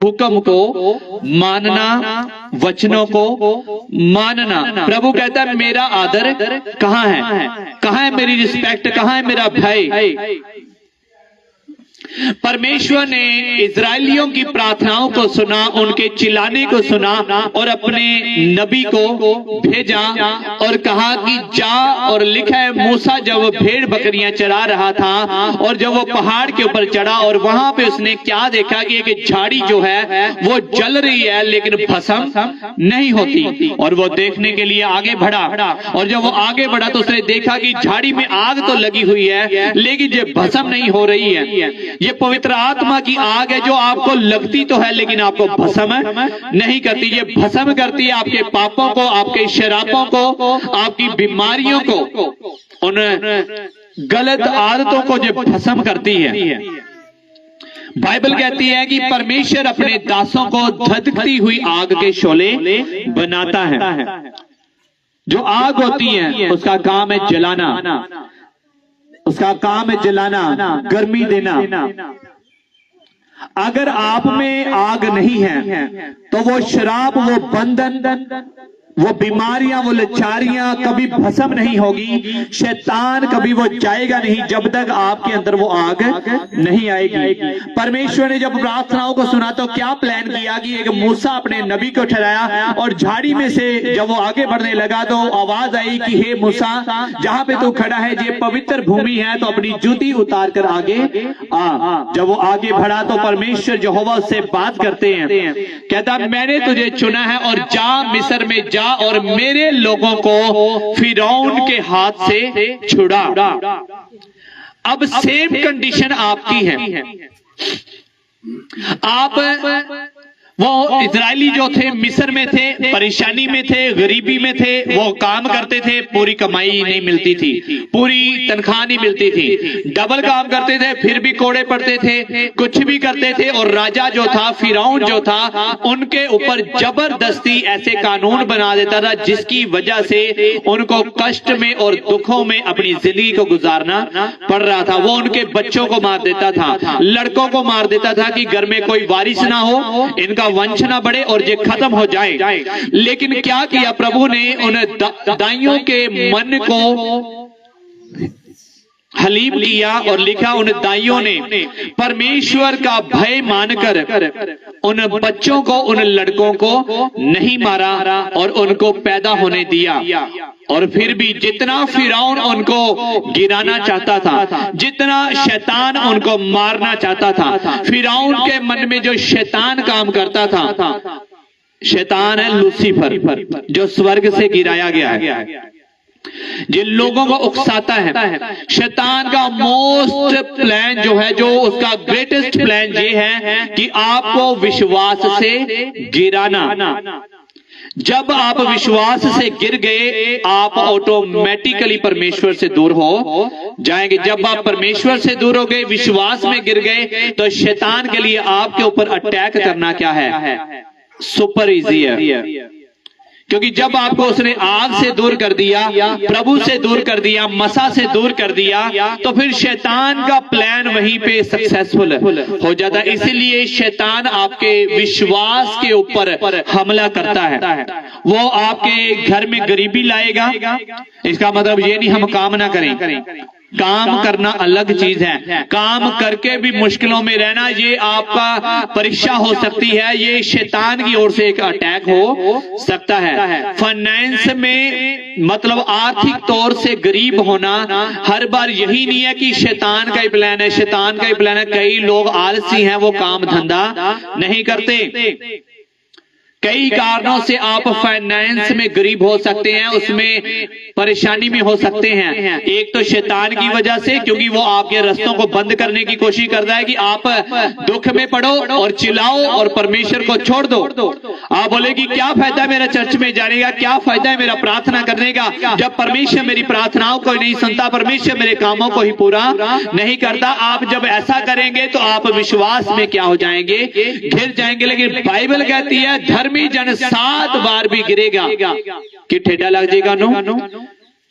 हुक्म को मानना, वचनों को मानना। प्रभु कहता है मेरा आदर कहाँ है, कहाँ है मेरी रिस्पेक्ट, कहाँ है मेरा भय। परमेश्वर ने इजरायलियों की प्रार्थनाओं को सुना, उनके चिल्लाने को सुना और अपने नबी को भेजा और कहा कि जा, और लिखा है मूसा जब भेड़ बकरियां चरा रहा था और जब वो पहाड़ के ऊपर चढ़ा और वहां पे उसने क्या देखा कि एक झाड़ी जो है वो जल रही है लेकिन भस्म नहीं होती, और वो देखने के लिए आगे बढ़ा और जब वो आगे बढ़ा तो उसने देखा कि झाड़ी में आग तो लगी हुई है लेकिन ये भस्म नहीं हो रही है। ये पवित्र आत्मा की आग है जो आपको लगती तो है लेकिन आपको भस्म नहीं करती। ये भस्म करती है आपके पापों को, आपके शराबों को, आपकी बीमारियों को, उन गलत आदतों को जो भस्म करती है। बाइबल कहती है कि परमेश्वर अपने दासों को धधकती हुई आग के शोले बनाता है। जो आग होती है उसका काम है जलाना, उसका काम है जलाना, गर्मी देना। अगर आप में आग नहीं है तो वो शराब, वो बंधन, वो बीमारियां, वो लाचारियां कभी भस्म नहीं होगी। शैतान कभी वो जाएगा नहीं जब तक आपके अंदर वो आग नहीं आएगी। परमेश्वर ने जब प्रार्थनाओं को सुना तो क्या प्लान किया कि एक मूसा अपने नबी को ठहराया और झाड़ी में से जब वो आगे बढ़ने लगा तो आवाज आई कि हे मूसा, जहां पे तू खड़ा है ये पवित्र भूमि है, तो अपनी जूती उतार कर आगे आ। जब वो आगे बढ़ा तो परमेश्वर यहोवा उससे बात करते हैं, कहता मैंने तुझे चुना है और जा, मिस्र में जा और मेरे लोगों को फिरौन के हाथ से छुड़ा। अब सेम कंडीशन आपकी है। आप वो इजरायली जो थे मिस्र में थे, परेशानी में थे, गरीबी में थे, वो काम करते थे, पूरी कमाई नहीं मिलती थी, पूरी तनख्वाह नहीं मिलती थी, डबल काम करते थे फिर भी कोड़े पड़ते थे, कुछ भी करते थे। और राजा जो था, फिरौन जो था, उनके ऊपर जबरदस्ती ऐसे कानून बना देता था जिसकी वजह से उनको कष्ट में और दुखों में अपनी जिंदगी को गुजारना पड़ रहा था। वो उनके बच्चों को मार देता था, लड़कों को मार देता था कि घर में कोई वारिस ना हो, इनका वंश ना बढ़े और ये खत्म हो जाए। लेकिन क्या किया प्रभु ने, उन दाइयों के मन को हलीम किया और लिखा उन दाइयों ने परमेश्वर का भय मानकर उन बच्चों को, उन लड़कों को नहीं मारा और उनको पैदा होने दिया। और फिर भी जितना फिरौन उनको गिराना चाहता था, जितना शैतान उनको मारना चाहता था, फिरौन के मन में जो शैतान काम करता था, शैतान है लूसीफर जो स्वर्ग से गिराया गया है, जिन लोगों को उकसाता है। शैतान का मोस्ट प्लान जो है, जो उसका ग्रेटेस्ट प्लान ये है कि आपको विश्वास से गिराना। जब आप विश्वास से गिर गए आप ऑटोमेटिकली परमेश्वर से दूर हो जाएंगे। जब आप परमेश्वर से दूर हो गए, विश्वास में गिर गए, तो शैतान के लिए आपके ऊपर अटैक करना क्या है, सुपर इजी है। क्योंकि जब आपको उसने आग से दूर कर दिया, प्रभु से दूर कर दिया, मसा से दूर कर दिया, तो फिर शैतान का प्लान वहीं पे सक्सेसफुल हो जाता है। इसीलिए शैतान आपके विश्वास के ऊपर हमला करता है। वो आपके घर में गरीबी लाएगा। इसका मतलब ये नहीं हम काम ना करें, काम करना अलग चीज है। काम करके भी मुश्किलों में रहना, ये आपका परीक्षा हो सकती है, ये शैतान की ओर से एक अटैक हो सकता है। फाइनेंस में मतलब आर्थिक तौर से गरीब होना हर बार यही नहीं है कि शैतान का ही प्लान है, शैतान का ही प्लान है। कई लोग आलसी हैं, वो काम धंधा नहीं करते। कई कारणों से आप फाइनेंस में गरीब हो सकते हैं, उसमें परेशानी में हो सकते हैं। एक तो शैतान की वजह से, क्योंकि वो आपके रास्तों को बंद करने की कोशिश करता है कि आप दुख में पड़ो और चिल्लाओ और परमेश्वर को छोड़ दो। आप बोले कि क्या फायदा मेरा चर्च में जाने का, क्या फायदा है मेरा प्रार्थना करने का, जब परमेश्वर मेरी प्रार्थनाओं को नहीं सुनता, परमेश्वर मेरे कामों को ही पूरा नहीं करता। आप जब ऐसा करेंगे तो आप विश्वास में क्या हो जाएंगे, गिर जाएंगे। लेकिन बाइबल कहती है धर्मी जन 7 बार भी गिरेगा कि ठेडा लग जाएगा नो।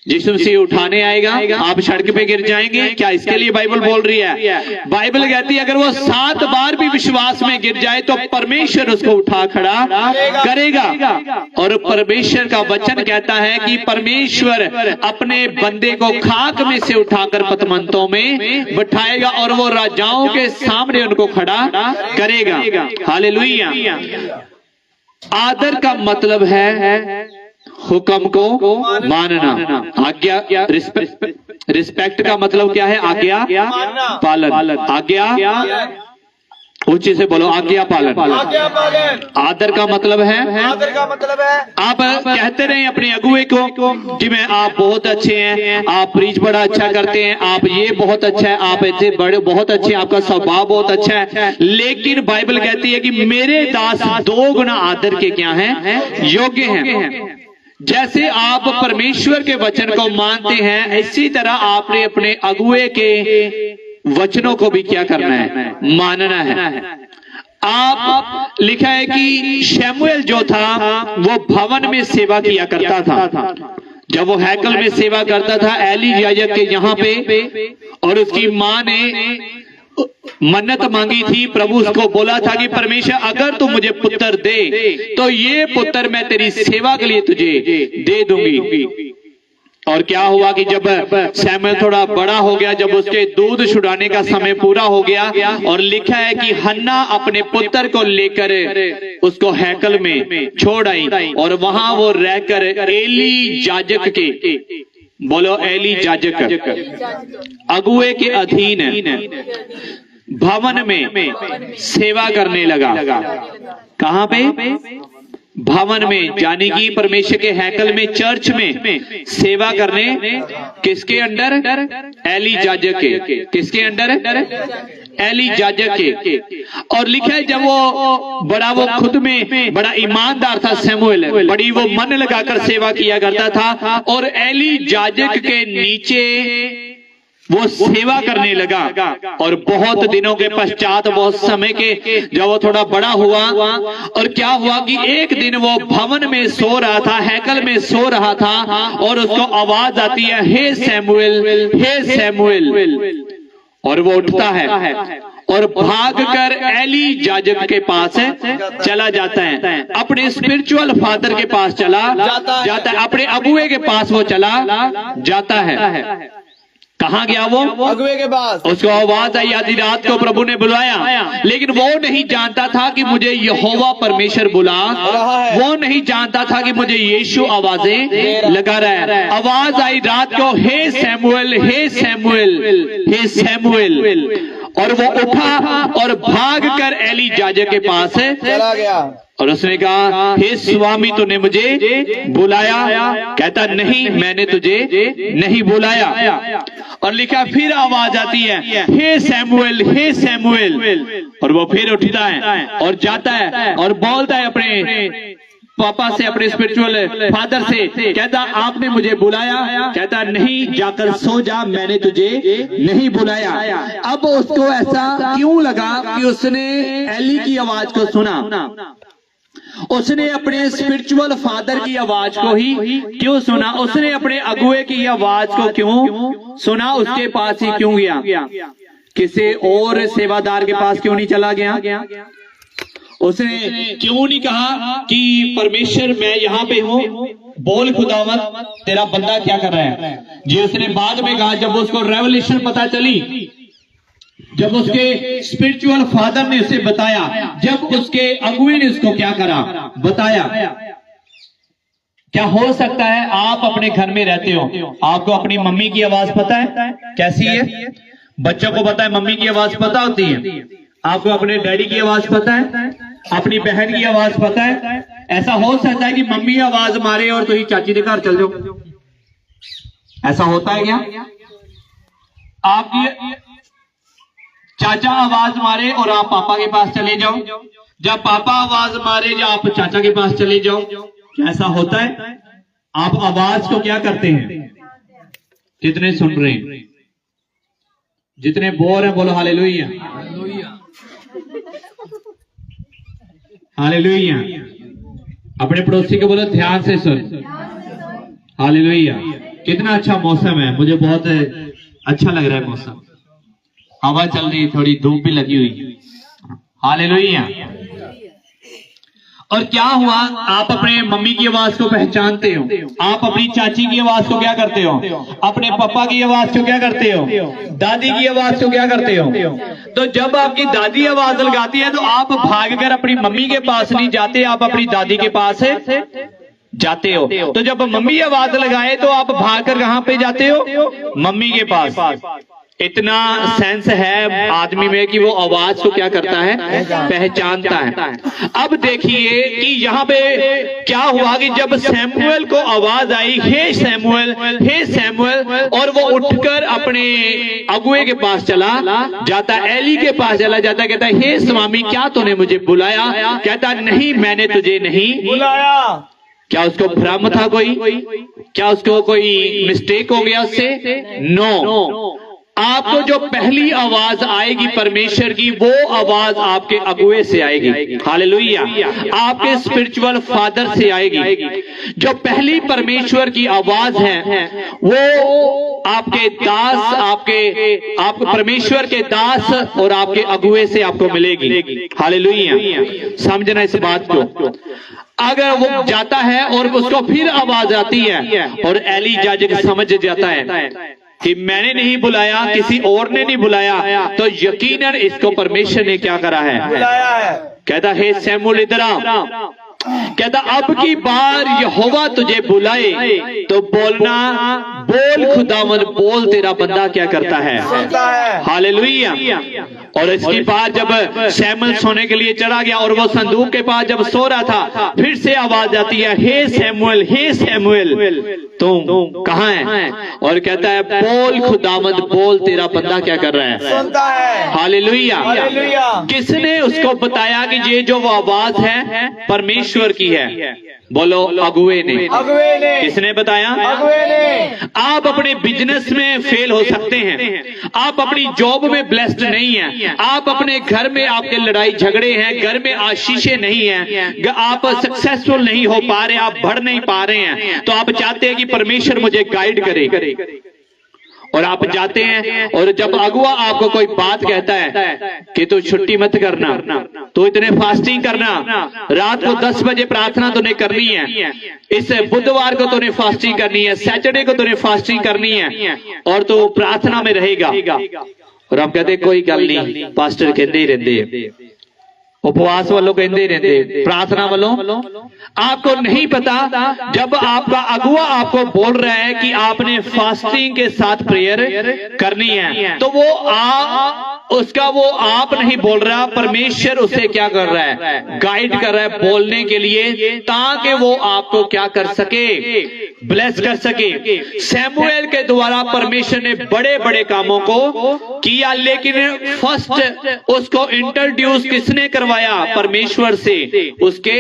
यीशु मसीह उठाने आएगा, आप सड़क पे गिर जाएंगे। क्या इसके लिए बाइबल बोल रही है? बाइबल कहती है अगर वो 7 बार भी विश्वास में गिर जाए तो परमेश्वर उसको उठा खड़ा करेगा। और परमेश्वर का वचन कहता है कि परमेश्वर अपने बंदे को खाक में से उठाकर पतमंतों में बिठाएगा और वो राजाओं के सामने उनको खड़ा करेगा। हालेलुया। आदर का मतलब है हुक्म को मानना। आज्ञा, रिस्पेक्ट का मतलब क्या है? आज्ञा पालन। आज्ञा, ऊंचे से बोलो, आज्ञा पालन। आदर का मतलब है, आप कहते रहे अपने अगुए को कि मैं आप बहुत अच्छे हैं, आप प्रीच बड़ा अच्छा करते हैं, आप ये बहुत अच्छा है, आप ऐसे बड़े बहुत अच्छे, आपका स्वभाव बहुत अच्छा है। लेकिन बाइबल कहती है कि मेरे दास 2 गुना आदर के क्या हैं? योग्य हैं। जैसे आप परमेश्वर के वचन को मानते हैं, इसी तरह आपने अपने अगुए के वचनों को भी क्या करना है? मानना है। आप लिखा है कि शमूएल जो था वो भवन में सेवा किया करता था। जब वो हैकल में सेवा करता था एली याजक के यहाँ पे, और उसकी माँ ने मन्नत मांगी थी, प्रभु उसको बोला था कि परमेश्वर अगर तू मुझे पुत्र दे तो ये पुत्र मैं तेरी सेवा के लिए तुझे दे दूंगी। और क्या हुआ कि जब शमूएल थोड़ा बड़ा हो गया, जब उसके दूध छुड़ाने का समय पूरा हो गया, और लिखा है कि हन्ना अपने पुत्र को लेकर उसको हैकल में छोड़ आई, और वहां वो रहकर एली याजक के, बोलो एली याजक, अगुए के अधीन भवन में सेवा करने लगा। कहां पे? भवन में, यानी कि परमेश्वर के हैकल में, चर्च में सेवा करने। किसके अंडर? एली याजक के। किसके अंडर? एली याजक के। और लिखा है जब वो खुद में बड़ा ईमानदार था शमूएल, बड़ी वो मन लगाकर सेवा किया करता था, और एली याजक के नीचे वो सेवा करने लगा। और बहुत दिनों के पश्चात, बहुत समय के जब वो थोड़ा बड़ा हुआ, और क्या हुआ कि एक दिन वो भवन में सो रहा था, हैकल में सो रहा था, और उसको आवाज आती है, हे शमूएल, हे शमूएल। और वो उठता है और भागकर एली याजक के पास चला जाता है, अपने स्पिरिचुअल फादर के पास चला जाता है, अपने अगुए के पास वो चला जाता है। कहाँ गया वो? अगुए के पास। उसको आवाज आई, आधी रात को प्रभु ने बुलाया, लेकिन वो नहीं जानता था कि मुझे यहोवा परमेश्वर बुला, वो नहीं जानता था कि मुझे यीशु आवाजें लगा रहा है। आवाज आई रात को, हे शमूएल, हे शमूएल, हे शमूएल। और वो उठा और भागकर एली याजक के पास चला गया, और उसने कहा, हे स्वामी तूने मुझे बुलाया? कहता नहीं, मैंने तुझे नहीं बुलाया। और लिखा फिर आवाज आती है, हे शमूएल, हे शमूएल। और वो फिर उठता है और जाता है और बोलता है अपने पापा से, अपने स्पिरिचुअल फादर से, कहता आपने मुझे बुलाया? कहता नहीं, जाकर सो जा, मैंने तुझे नहीं बुलाया। अब उसको ऐसा क्यों लगा कि उसने एली की आवाज को सुना? उसने अपने स्पिरिचुअल फादर की आवाज को ही क्यों सुना? उसने अपने अगुए की आवाज को क्यों सुना? उसके पास ही क्यों गया? किसी और सेवादार के पास क्यों नहीं चला गया? उसने क्यों नहीं कहा कि परमेश्वर मैं यहाँ पे हूँ, बोल खुदावंद तेरा बंदा क्या कर रहा है? जी उसने बाद में कहा, जब उसको रेवलेशन पता चली, जब उसके स्पिरिचुअल फादर ने उसे बताया, जब उसके अगुए ने उसको क्या करा, बताया। क्या हो सकता है आप अपने घर में रहते हो, आपको अपनी मम्मी की आवाज पता है कैसी है? बच्चों को पता है मम्मी की आवाज पता होती है। आपको अपने डैडी की आवाज पता है, अपनी बहन की आवाज पता है। ऐसा हो सकता है कि मम्मी आवाज मारे और तो ही चाची के घर चल जाओ, ऐसा होता है क्या? आपकी चाचा आवाज मारे और आप पापा के पास चले जाओ, जब पापा आवाज मारे जब आप चाचा के पास चले जाओ, ऐसा होता है? आप आवाज को क्या करते हैं? जितने सुन रहे हैं, जितने बोर हैं, बोलो हालेलुया, हालेलुया। अपने पड़ोसी को बोलो ध्यान से सुन, हालेलुया। कितना अच्छा मौसम है, मुझे बहुत अच्छा लग रहा है मौसम। हवा चल रही, थोड़ी धूप भी लगी हुई। हालेलुया। और क्या हुआ, आप अपने मम्मी की आवाज को पहचानते हो, आप अपनी चाची की आवाज को क्या करते हो, अपने पापा की आवाज को क्या करते हो, दादी की आवाज को क्या करते हो। तो जब आपकी दादी आवाज लगाती है तो आप भागकर अपनी मम्मी के पास नहीं जाते, आप अपनी दादी के पास जाते हो। तो जब मम्मी आवाज लगाए तो आप भागकर कहां पे जाते हो, मम्मी के पास। इतना सेंस है आदमी में कि वो आवाज को क्या करता है, पहचानता है। अब देखिए कि यहाँ पे क्या हुआ कि जब सैमुएल को आवाज आई, हे सैमुएल, हे सैमुएल, और वो उठकर अपने अगुए के पास चला जाता, एली के पास चला जाता, कहता हे स्वामी क्या तूने मुझे बुलाया। कहता नहीं, मैंने तुझे नहीं बुलाया। क्या उसको भ्रम था कोई, क्या उसको कोई मिस्टेक हो गया उससे? नो। आपको जो पहली आवाज आएगी परमेश्वर की, वो आवाज आपके अगुए से आएगी। हालेलुया। आपके स्पिरिचुअल फादर से आएगी। जो पहली परमेश्वर की आवाज है वो आपके दास, आपको परमेश्वर के दास और आपके अगुए से आपको मिलेगी। हालेलुया। समझना इस बात को। अगर वो जाता है और उसको फिर आवाज आती है और एली याजक समझ जाता है कि मैंने नहीं बुलाया, किसी और ने नहीं बुलाया, तो यकीनन इसको परमेश्वर ने क्या करा है, बुलाया है। कहता हे सैमुएल इधर आ। कहता अब की बार यहोवा तुझे बुलाए तो बोलना, बोल खुदावंद बोल, तेरा बंदा क्या करता है, हालेलुया। और इसकी बात जब सैमुएल सोने के लिए चढ़ा गया और वो संदूक के पास जब सो रहा था, फिर से आवाज आती है हे सैमुएल, हे सैमुएल तुम कहाँ है। और कहता है बोल खुदावंद बोल, तेरा बंदा क्या कर रहा है, सुनता है। हालेलुया। किसने उसको बताया कि ये जो आवाज है परमेश्वर की है? बोलो अगुए ने। किसने बताया? अगुए ने। आप अपने बिजनेस में फेल हो सकते हैं, आप अपनी जॉब में ब्लेस्ड नहीं हैं, आप अपने घर में आपके लड़ाई झगड़े हैं, घर में आशीषें नहीं हैं, आप सक्सेसफुल नहीं हो पा रहे, आप बढ़ नहीं पा रहे हैं, तो आप चाहते हैं कि परमेश्वर मुझे गाइड करे। और आप जाते हैं और जब अगुआ आपको कोई बात कहता है कि तू छुट्टी मत करना, तो इतने फास्टिंग करना, रात को 10 बजे प्रार्थना तूने करनी है, इस बुधवार को तूने फास्टिंग करनी है, सैटरडे को तूने फास्टिंग करनी है, और तू प्रार्थना में रहेगा। और आप कहते कोई गल नहीं, पास्टर कहते ही रहते, उपवास वालों कहते रहते, प्रार्थना वालों। आपको नहीं पता जब आपका अगुआ आपको बोल रहा है कि आपने फास्टिंग के साथ प्रेयर करनी है, तो वो उसका वो आप नहीं बोल रहा, परमेश्वर उसे क्या कर रहा है, गाइड कर रहा है बोलने के लिए, ताकि वो आपको क्या कर सके, ब्लेस कर सके। सैमुएल के द्वारा परमेश्वर ने बड़े बड़े कामों को किया, लेकिन फर्स्ट उसको इंट्रोड्यूस किसने करवाया? परमेश्वर से उसके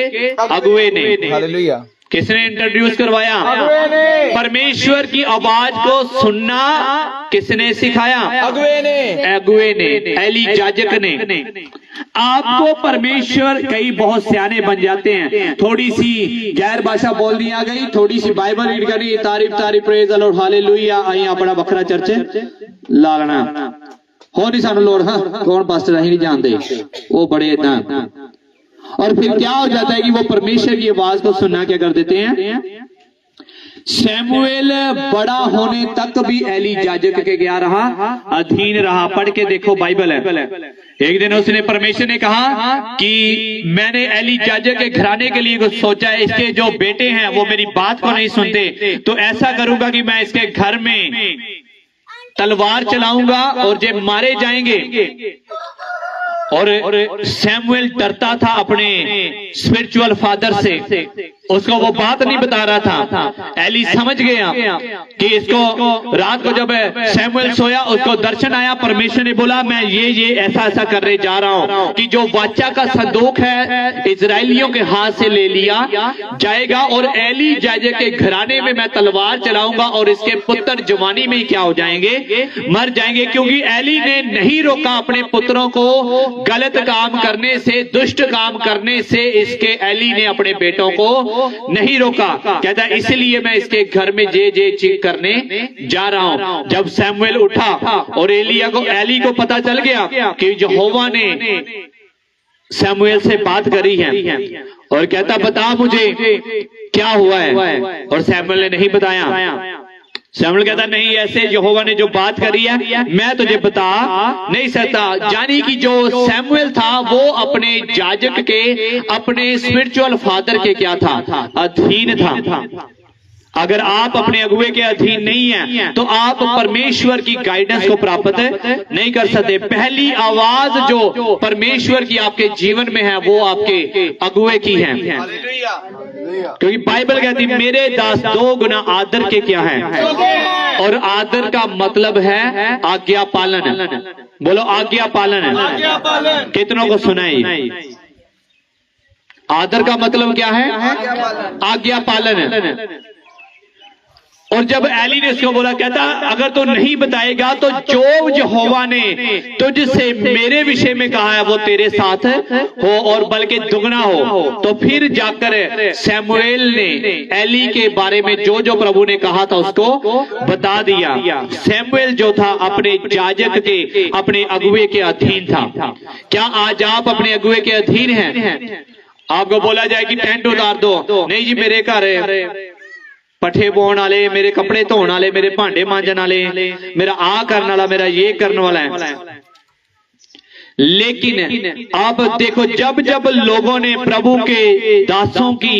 अगुए ने। हालेलुया। किसने इंट्रोड्यूस करवाया? अगुए ने। परमेश्वर की आवाज को सुनना किसने सिखाया? अगुए ने। अगुए ने, एली याजक ने। आपको परमेश्वर कई बहुत सियाने बन जाते हैं, थोड़ी सी गैर भाषा बोल दी आ गई, थोड़ी सी बाइबल रीड करनी, तारीफ प्रेज द लॉर्ड हालेलुया, आई अपना बखरा चर्च लाना हो नहीं सानू लोड़। हाँ कौन पास्टर नहीं जानते, वो बड़े इतना। और फिर क्या हो जाता है कि वो परमेश्वर की आवाज को सुनना क्या कर देते हैं। सैमुएल बड़ा होने तक भी एली याजक के क्या रहा, अधीन रहा। पढ़ के देखो बाइबल है। एक दिन उसने, परमेश्वर ने कहा कि मैंने एली याजक के घराने के लिए कुछ सोचा है, इसके जो बेटे हैं वो मेरी बात को नहीं सुनते, तो ऐसा करूंगा कि मैं इसके घर में तलवार चलाऊंगा और जे मारे जाएंगे। और सैमुएल डरता था अपने स्पिरिचुअल फादर से, उसको वो बात नहीं बता रहा था। एली समझ गया कि इसको, रात को जब सैमुएल सोया उसको दर्शन आया, परमेश्वर ने बोला मैं ये ऐसा ऐसा करने जा रहा हूं कि जो वाचा का संदूक है इजराइलियों के हाथ से ले लिया जाएगा, और एली याजक के घराने में मैं तलवार चलाऊंगा और इसके पुत्र जवानी में ही क्या हो जाएंगे, मर जाएंगे। क्योंकि एली ने नहीं रोका अपने पुत्रों को गलत काम करने से, दुष्ट काम करने से इसके एली ने अपने बेटों को नहीं रोका। कहता इसलिए मैं इसके घर में जे चीज करने जा रहा हूं। जब सैमुएल उठा और एली को पता चल गया कि यहोवा ने सैमुएल से बात करी है, और कहता बता मुझे क्या हुआ है, और सैमुएल ने नहीं बताया। सैमुएल कहता नहीं, ऐसे यहोवा ने जो बात करी है मैं तुझे बता नहीं सकता। यानी कि जो सैमुएल था वो अपने याजक के, अपने स्पिरिचुअल फादर के क्या था, अधीन था। अगर आप अपने अगुए के अधीन नहीं हैं तो आप परमेश्वर की गाइडेंस को प्राप्त नहीं कर सकते। पहली आवाज जो परमेश्वर की आपके जीवन में है वो आपके अगुए की है, क्योंकि बाइबल कहती मेरे दास 2 गुना आदर के क्या है, और आदर का मतलब है आज्ञा पालन। बोलो आज्ञा पालन। कितनों को सुनाई? आदर का मतलब क्या है? आज्ञा पालन। और जब एली ने उसको बोला, कहता अगर तू नहीं बताएगा तो जो यहोवा ने तुझसे मेरे विषय में कहा है वो तेरे साथ हो, और बल्कि दुगना हो। तो फिर जाकर सैमुएल ने एली के बारे में जो प्रभु ने कहा था उसको बता दिया। सैमुएल जो था अपने याजक के, अपने अगुए के अधीन था। क्या आज आप अपने अगुए के अधीन हैं? आपको बोला जाए कि टेंट उतार दो, नहीं जी मेरे घर पठे बोण वाले, मेरे कपड़े धोने वाले, मेरे भांडे मांजन वाले, मेरा आ करने वाला, मेरा ये करने वाला है। लेकिन आप देखो जब जब लोगों ने प्रभु के दासों की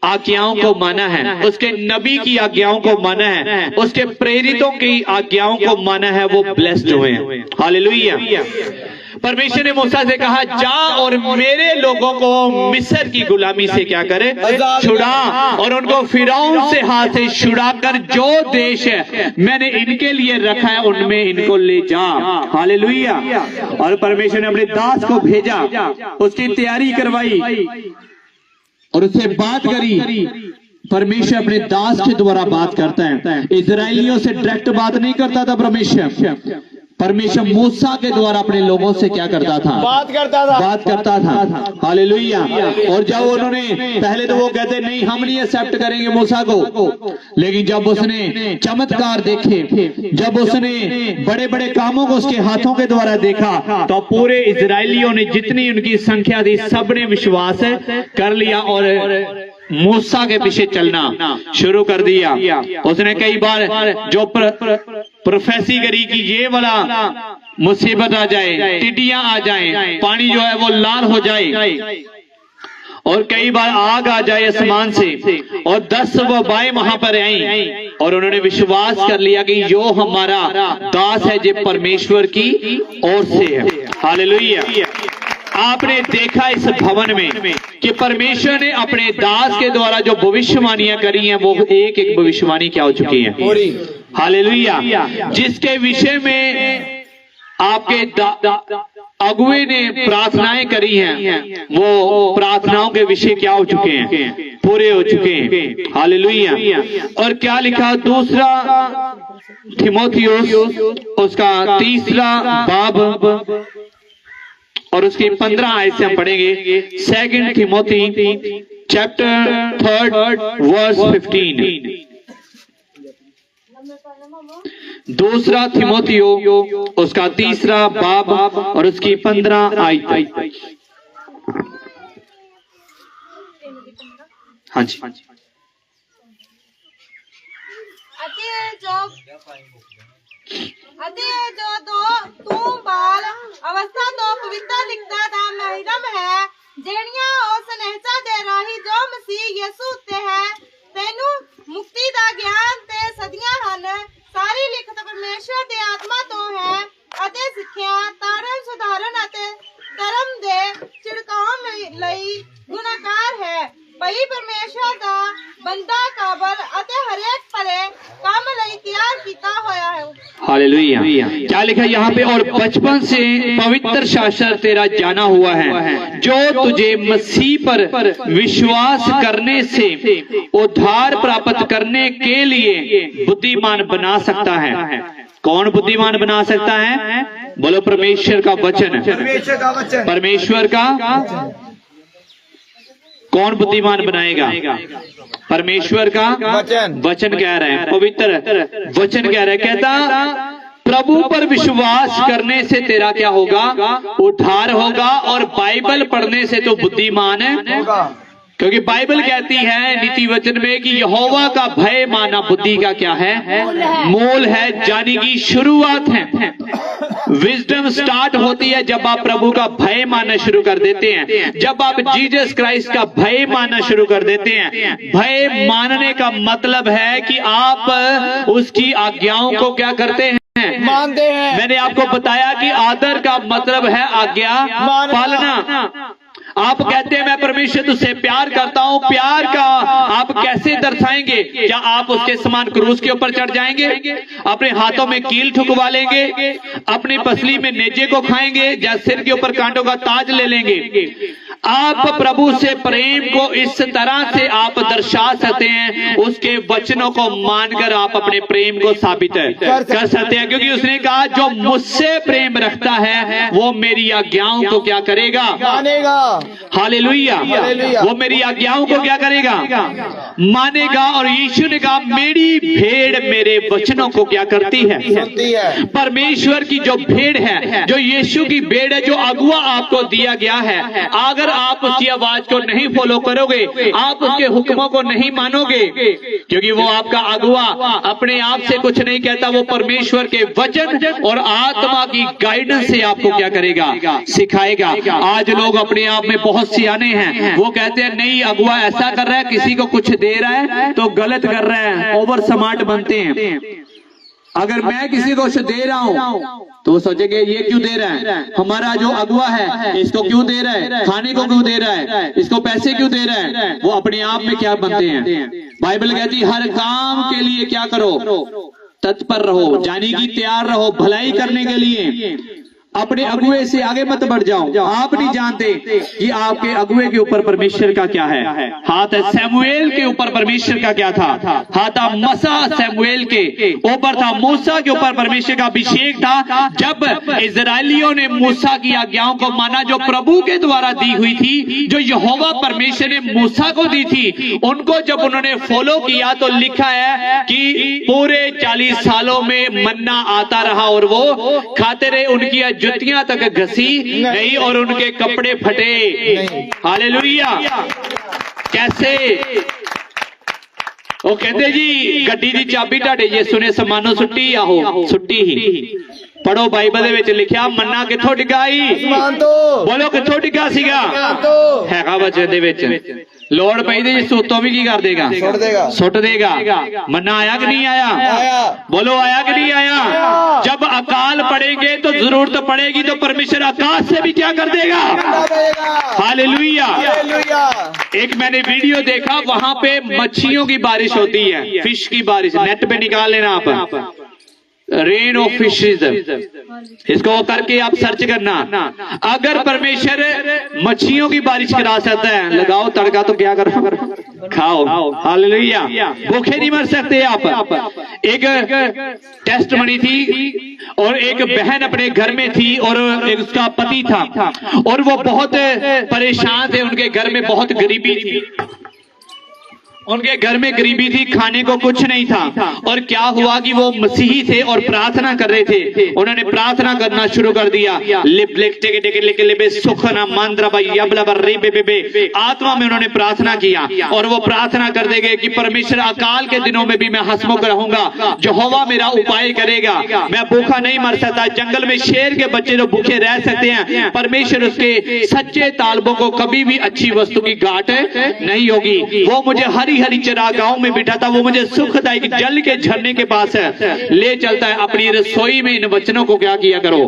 आज्ञाओं को माना है, उसके नबी की आज्ञाओं को माना है, उसके प्रेरितों की आज्ञाओं को माना है, वो ब्लेस्ड हुए हैं। हालेलुया। परमेश्वर ने मूसा से कहा जा और मेरे लोगों को मिस्र की गुलामी से क्या करे, छुड़ा, और उनको फिरौन से हाथ से छुड़ाकर जो देश है मैंने इनके लिए रखा है उनमें इनको ले जा। हालेलुया। और परमेश्वर ने अपने दास को भेजा, उसकी तैयारी करवाई और उससे बात करी। परमेश्वर अपने दास के द्वारा बात करता है, इजराइलियों से डायरेक्ट बात नहीं करता था। परमेश्वर मूसा के द्वारा अपने लोगों से क्या करता था? बात करता था। हालेलुया। और जब उन्होंने पहले तो वो कहते नहीं हम नहीं एक्सेप्ट करेंगे मूसा को, लेकिन जब उसने चमत्कार देखे, जब उसने बड़े बड़े कामों को उसके हाथों के द्वारा देखा, तो पूरे इजराइलियों ने जितनी उनकी संख्या थी सबने विश्वास कर लिया और मूसा के पीछे चलना शुरू कर दिया। उसने कई बार जो प्रोफेसी करी कि ये वाला मुसीबत आ जाए, टिड्डियां आ जाएं, पानी जो है वो लाल हो जाए, और कई बार आग आ जाए आसमान से, और 10 वबाएं वहां पर आई, और उन्होंने विश्वास कर लिया कि जो हमारा दास है ये परमेश्वर की ओर से है। हालेलुया। आपने देखा इस भवन में कि परमेश्वर ने अपने दास के द्वारा जो भविष्यवाणियां करी हैं वो एक एक भविष्यवाणी क्या हो चुकी है। हालेलुया। जिसके विषय में आपके अगुए ने प्रार्थनाएं करी हैं वो प्रार्थनाओं के विषय क्या हो चुके हैं, पूरे हो चुके हैं। हालेलुया। और क्या लिखा दूसरा थिमोथियुस उसका 3 बाब और उसकी 15 आयत से हम पढ़ेंगे। 2 थिमोथी चैप्टर 3 वर्स 15। दूसरा थिमोथियो उसका 3 बाब और उसकी 15 आयत। हाँ जी। तू बाल अवस्था तो पवित्र दिखता था महिरम है जेड़ियां उस नहसा दे राही जो मसीह यीशु ते है तेनू मुक्ति दा ज्ञान ते सदियां हन। सारी लिखत परमेश्वर दे आत्मा तो है अते सिੱਖਿਆ तारण सुधारण अते धर्म दे छिड़काव लई गुणकार है। भई परमेश्वर दा बंदा काबल अते हरेक भले काम लई तैयार कीता होया है। हालेलुया। क्या लिखा यहाँ पे, और बचपन से पवित्र शास्त्र तेरा जाना हुआ है जो तुझे मसीह पर विश्वास करने से उद्धार प्राप्त करने के लिए बुद्धिमान बना सकता है। कौन बुद्धिमान बना सकता है? बोलो परमेश्वर का वचन, परमेश्वर का वचन, परमेश्वर का कौन बुद्धिमान बनाएगा? परमेश्वर का वचन। वचन कह रहे हैं, पवित्र वचन कह रहे हैं। कहता प्रभु पर विश्वास करने से तेरा क्या होगा? उद्धार होगा। और बाइबल पढ़ने से तो बुद्धिमान है, होगा। क्योंकि बाइबल कहती है नीति वचन में कि यहोवा का भय माना बुद्धि का क्या है? मूल है, जानी की शुरुआत है। विजडम स्टार्ट होती है जब आप प्रभु का भय मानना शुरू कर देते हैं, जब आप जीसस क्राइस्ट का भय मानना शुरू कर देते हैं। भय मानने का मतलब है कि आप उसकी आज्ञाओं को क्या करते हैं? मानते हैं। मैंने आपको बताया कि आदर का मतलब है आज्ञा पालना। आप कहते हैं मैं परमेश्वर तुझसे प्यार करता हूं, प्यार का आप कैसे दर्शाएंगे? क्या आप उसके समान क्रूस के ऊपर चढ़ जाएंगे, अपने हाथों में कील ठुकवा लेंगे, अपनी पसली में नेजे को खाएंगे, या सिर के ऊपर कांटों का ताज ले लेंगे? आप प्रभु से प्रेम को इस तरह से आप दर्शा सकते हैं, उसके वचनों को मानकर आप अपने प्रेम को साबित कर सकते हैं। क्योंकि उसने कहा जो मुझसे प्रेम रखता है वो मेरी आज्ञाओं को क्या करेगा? मानेगा। हालेलुया। हालेलुया। वो मेरी आज्ञाओं को क्या करेगा? मानेगा। और यीशु ने कहा मेरी भेड़ मेरे वचनों को क्या करती है? सुनती है। परमेश्वर की जो भेड़ है, जो यीशु की भेड़ है, जो अगुआ आपको दिया गया है, अगर आप उसकी आवाज को नहीं फॉलो करोगे, आप उसके हुक्मों को नहीं मानोगे, क्योंकि वो आपका अगुआ अपने आप से कुछ नहीं कहता, वो परमेश्वर के वचन और आत्मा की गाइडेंस से आपको क्या करेगा? सिखाएगा। आज लोग अपने आप में बहुत सियाने हैं, वो कहते हैं नहीं अगुआ ऐसा कर रहा है, किसी को कुछ दे रहा है तो गलत कर रहा है, ओवर स्मार्ट बनते हैं। अगर मैं किसी को कुछ दे रहा हूं तो वो सोचेंगे ये क्यों दे रहा है, हमारा जो अगुआ है इसको क्यों दे रहा है, खाने को क्यों दे रहा है, इसको पैसे क्यों दे रहा है। वो अपने आप में क्या बनते हैं? बाइबल कहती है हर काम के लिए क्या करो? तत्पर रहो, जानी की तैयार रहो, भलाई करने के लिए। अपने अगुए से आगे मत बढ़ जाओ। आप नहीं जानते कि आपके अगुए के ऊपर परमेश्वर का क्या है हाथ। सैमुएल के ऊपर परमेश्वर का क्या था? हाथ। मसा सैमुएल के ऊपर था, मूसा के ऊपर परमेश्वर का अभिषेक था। जब इजरायलियों ने मूसा की आज्ञाओं को माना जो प्रभु के द्वारा दी हुई थी, जो यहोवा परमेश्वर ने मूसा को दी थी, उनको जब उन्होंने फॉलो किया तो लिखा है कि पूरे 40 सालों में मन्ना आता रहा और वो खाते रहे, उनकी जुतियां तक घसी नहीं और उनके कपड़े फटे। हालेलुया। कैसे? वो कहते जी गड्डी दी चाबी ढाडे जे सुने समानो सुट्टी आहो सुट्टी ही। पढ़ो बाइबल दे विच लिखिया मन्ना किथों डिगाई? बोलो किथों डिगा सीगा? हैगा वचन दे विच। लोड़ पई ते सोतों भी की कर देगा? सुट देगा। मन्ना आया कि नहीं आया? बोलो आया कि नहीं आया? जब अकाल पड़ेंगे तो जरूरत पड़ेगी तो परमेश्वर आकाश से भी क्या कर देगा? हालेलुया। एक मैंने वीडियो देखा, वहां पे मच्छियों की बारिश होती है, फिश की बारिश। नेट पे निकाल लेना आप, रेन ऑफ फिशेज, इसको करके आप सर्च करना। अगर परमेश्वर मच्छियों की बारिश करा सकता है, लगाओ तड़का तो क्या करो? खाओ। हालेलुया। भूखे नहीं मर सकते आप। एक टेस्ट बनी थी और एक बहन अपने घर में थी और एक उसका पति था और वो बहुत परेशान थे, उनके घर में बहुत गरीबी थी, उनके घर में गरीबी थी, खाने को कुछ नहीं था। और क्या हुआ कि वो मसीही थे और प्रार्थना कर रहे थे। उन्होंने प्रार्थना करना शुरू कर दिया। आत्मा में उन्होंने प्रार्थना किया और वो प्रार्थना कर देंगे कि परमेश्वर अकाल के दिनों में भी मैं हंसमुख रहूंगा, यहोवा मेरा उपाय करेगा, मैं भूखा नहीं मर सकता। जंगल में शेर के बच्चे जो भूखे रह सकते हैं, परमेश्वर उसके सच्चे तालबों को कभी भी अच्छी वस्तु की घाट नहीं होगी। वो मुझे हरी हरी चरागाहों में बिठा था, वो मुझे सुखदायक जल के झरने के पास ले चलता है। अपनी रसोई में इन वचनों को क्या किया करो?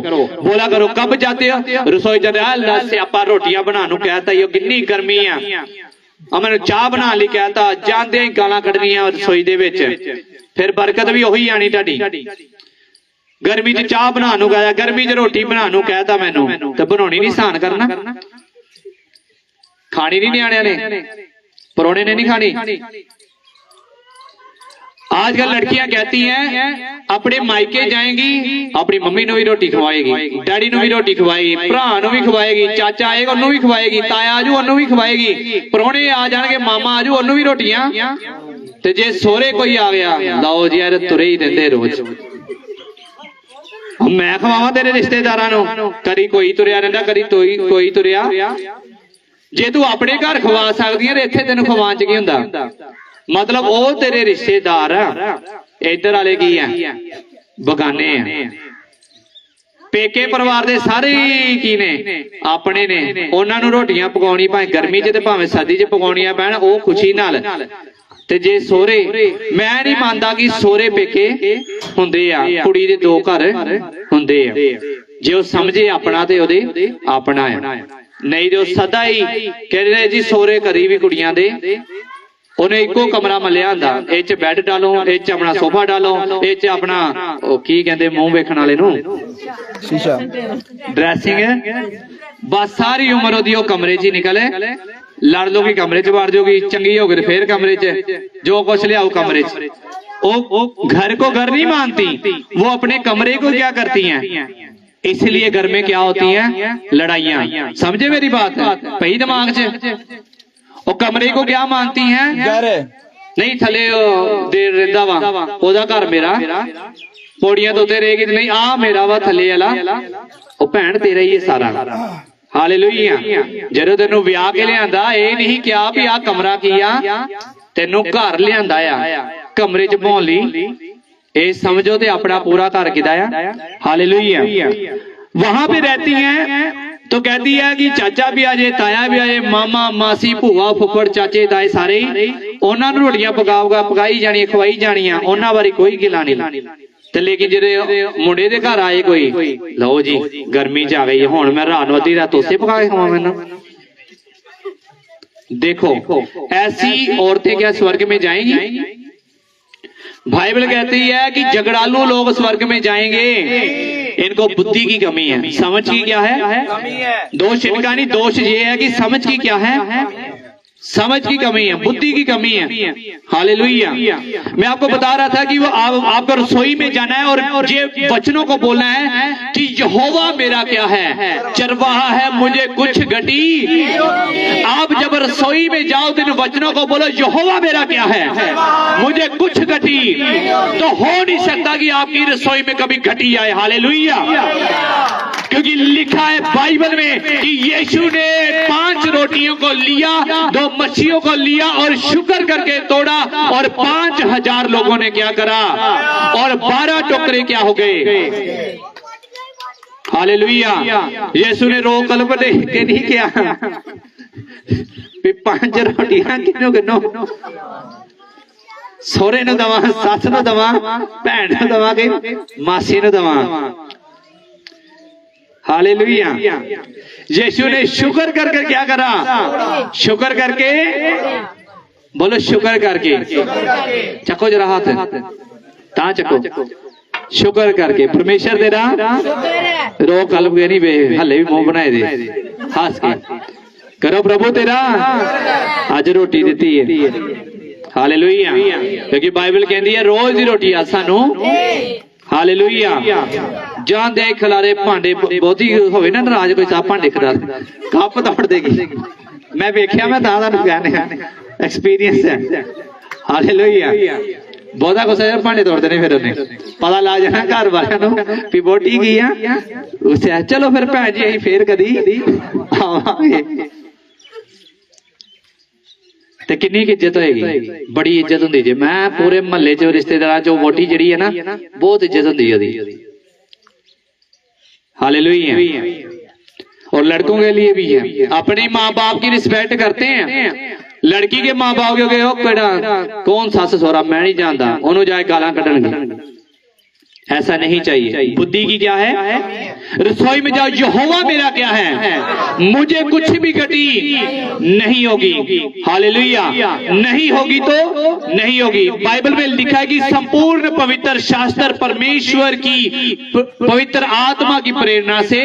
बोला करो। कब जाते हो रसोई? जाते अल्लाह से आपा रोटियां बनाने कहता, ये कितनी गर्मी है, मैंने चाह बना ली कहता, जाते ही गालां कढ़नियां रसोई दे विच, फिर बरकत भी उही आनी तुहाडी। गर्मी च चाह बनाने गया, गर्मी च रोटी बनाने कहता, मैनू तो बनानी नहीं, सहन करना, खानी नहीं, न्याणियां ने, परोने ने नहीं खानी। आजकल लड़कियां कहती हैं अपने मायके जाएंगी, अपनी मम्मी ਨੂੰ भी रोटी खवाएगी, डैडी ਨੂੰ भी रोटी खवाएगी, भरा ਨੂੰ भी खवाएगी, चाचा आएगा ਉਹਨੂੰ भी खवाएगी, ताया आजू ਉਹਨੂੰ भी खवाएगी, परौने आ जाएंगे, मामा आजू ਉਹਨੂੰ भी रोटियां। ते जे सोहरे कोई आ गया, लाओ जी यार तुरे ही देंदे रोज। मैं खवावा तेरे रिश्तेदारां ਨੂੰ, कदी कोई तुरिया रहिंदा, कदी कोई तुरिया। जे तू अपने घर खवा सकदी है इत्थे तैनूं खवाण च की हुंदा? मतलब वो तेरे रिश्तेदार आ, इधर वाले की है बगाने हैं। पेके परिवार दे सारे की ने अपने ने, उन्हां नूं रोटियां पकाउणी भावें गर्मी च ते भावें सर्दी च पकाउणियां पैण, वो खुशी नाल। ते जे सोहरे, मैं नहीं मानदा कि सोहरे पेके हुंदे आ, कुड़ी दे दो घर हुंदे आ। जे वो समझे अपना ते ओहदे अपना है, नहीं तो सदा ही कहते जी सोहरे करी भी कुड़ियां दे उन्हें इको कमरा मलिया हुंदा, इह च बैड डालो, इह च अपना सोफा डालो, इह च अपना ओ की कहंदे मुंह वेखण वाले नूं शीशा ड्रेसिंग है। बस सारी उम्र ओदी ओ कमरे च ही निकले, लड़ लोगी कमरे च वड़ जोगी, चंगी हो गई फिर कमरे च, जो कुछ लियाओ कमरे च। ओ घर को घर नहीं मानती, वो अपने कमरे को क्या करती हैं, इसलिए घर में क्या होती हैं, लड़ाइयां। समझे मेरी बात? पही दिमाग च। वो कमरे को क्या मानती हैं, घर नहीं थले देर रहिंदा वा, ओदा घर मेरा, पौड़ियां तो उत्ते रहेगी, नहीं आ मेरा वा थले वाला, ओ भैन तेरा ही है सारा। हालेलुया। जदों तैनूं विआह के लिआंदा, ये नहीं क्या भी आ कमरा किया, तैनूं घर लिआंदा आ, कमरे च पाउण लई, ये समझो ते अपना पूरा घर किदा आ। हालेलुया। वहां पे रहती हैं तो कहती है कि चाचा भी आ जाए, ताया भी आ जाए, मामा मासी भूआ फुफड़ चाचे ताए सारे उन्हां नूं रोटियां पकाई जानियां, खवाई जानियां, उन्हां बारे कोई गिला नहीं। ते लेकिन जेदे मुंडे दे घर आए कोई, लो जी गर्मी च आ गई है, हुण मैं रात नूं अद्धी रात तोसे पका के खवावां मैनूं। देखो ऐसी औरतें क्या स्वर्ग में जाएंगी? बाइबल कहती है कि झगड़ालू लोग स्वर्ग में जाएंगे, इनको बुद्धि की कमी है। समझ की क्या है? दोष इनका नहीं, दोष ये है कि समझ की क्या है, समझ की कमी है, बुद्धि की कमी है। हालेलुया। मैं आपको बता रहा था कि वो आपको रसोई में जाना है और ये वचनों को बोलना है कि यहोवा मेरा क्या है, चरवाहा है, मुझे कुछ घटी। आप जब रसोई में जाओ तो इन वचनों को बोलो, यहोवा मेरा क्या है, मुझे कुछ घटी। तो हो नहीं सकता कि आपकी रसोई में कभी घटी आए। हालेलुया। क्योंकि लिखा है बाइबल में कि यीशु ने 5 रोटियों को लिया, 2 मच्छियों को लिया और शुक्र करके तोड़ा, और 5000 लोगों ने क्या करा, और 12 टोकरे क्या हो गए। हालेलुया। यीशु ने रो कल्प देख के नहीं किया 5 रोटियां किनो किनो सोहरे नूं दवा, सस नूं दवा, भैन नूं दवा, मासी नूं दवा। हालेलुया। यीशु ने शुक्र करके क्या करा, शुक्र करके, बोलो शुक्र करके, चको जरा हाथ, ता चको, शुक्र करके। परमेश्वर तेरा रो कल्प के नहीं वे, हले भी मुंह बनाए दे हंस के करो, प्रभु तेरा अज रोटी दी है। हालेलुया। क्योंकि बाइबल कहती है रोज दी रोटी आ सानू। हालेलुया। जान दे खिलारे भांडे बहुती होवे ना नाराज कोई साहब भांडे खिलार कप तोड़ देगी। मैं वेख्या, मैं तां कहने एक्सपीरियंस है। हालेलुया। बहुता गुस्सा भांडे तोड़ते नहीं, फिर उन्हें पता ला जाना घर वाले भी वोटी की है उसे, चलो फिर भैन जी अं फिर कदी आवांगे। ते कितनी इज्जत होएगी, बड़ी इज्जत होंदी जे। मैं पूरे महल्ले च रिश्तेदार चो वोटी जिहड़ी है ना, बहुत इज्जत होंदी है। हालेलुया। और लड़कों के लिए भी है, अपने माँ बाप की रिस्पेक्ट करते हैं। लड़की के माँ बाप के कौन सस सोहरा मैं नहीं जानता, उन्होंने जाए गालां कढ़णगे। ऐसा नहीं चाहिए। बुद्धि की क्या है? रसोई में जाओ, यहोवा मेरा क्या है, मुझे कुछ भी घटी नहीं होगी। हालेलुया। नहीं होगी तो नहीं होगी। बाइबल में लिखा है कि संपूर्ण पवित्र शास्त्र परमेश्वर की पवित्र आत्मा की प्रेरणा से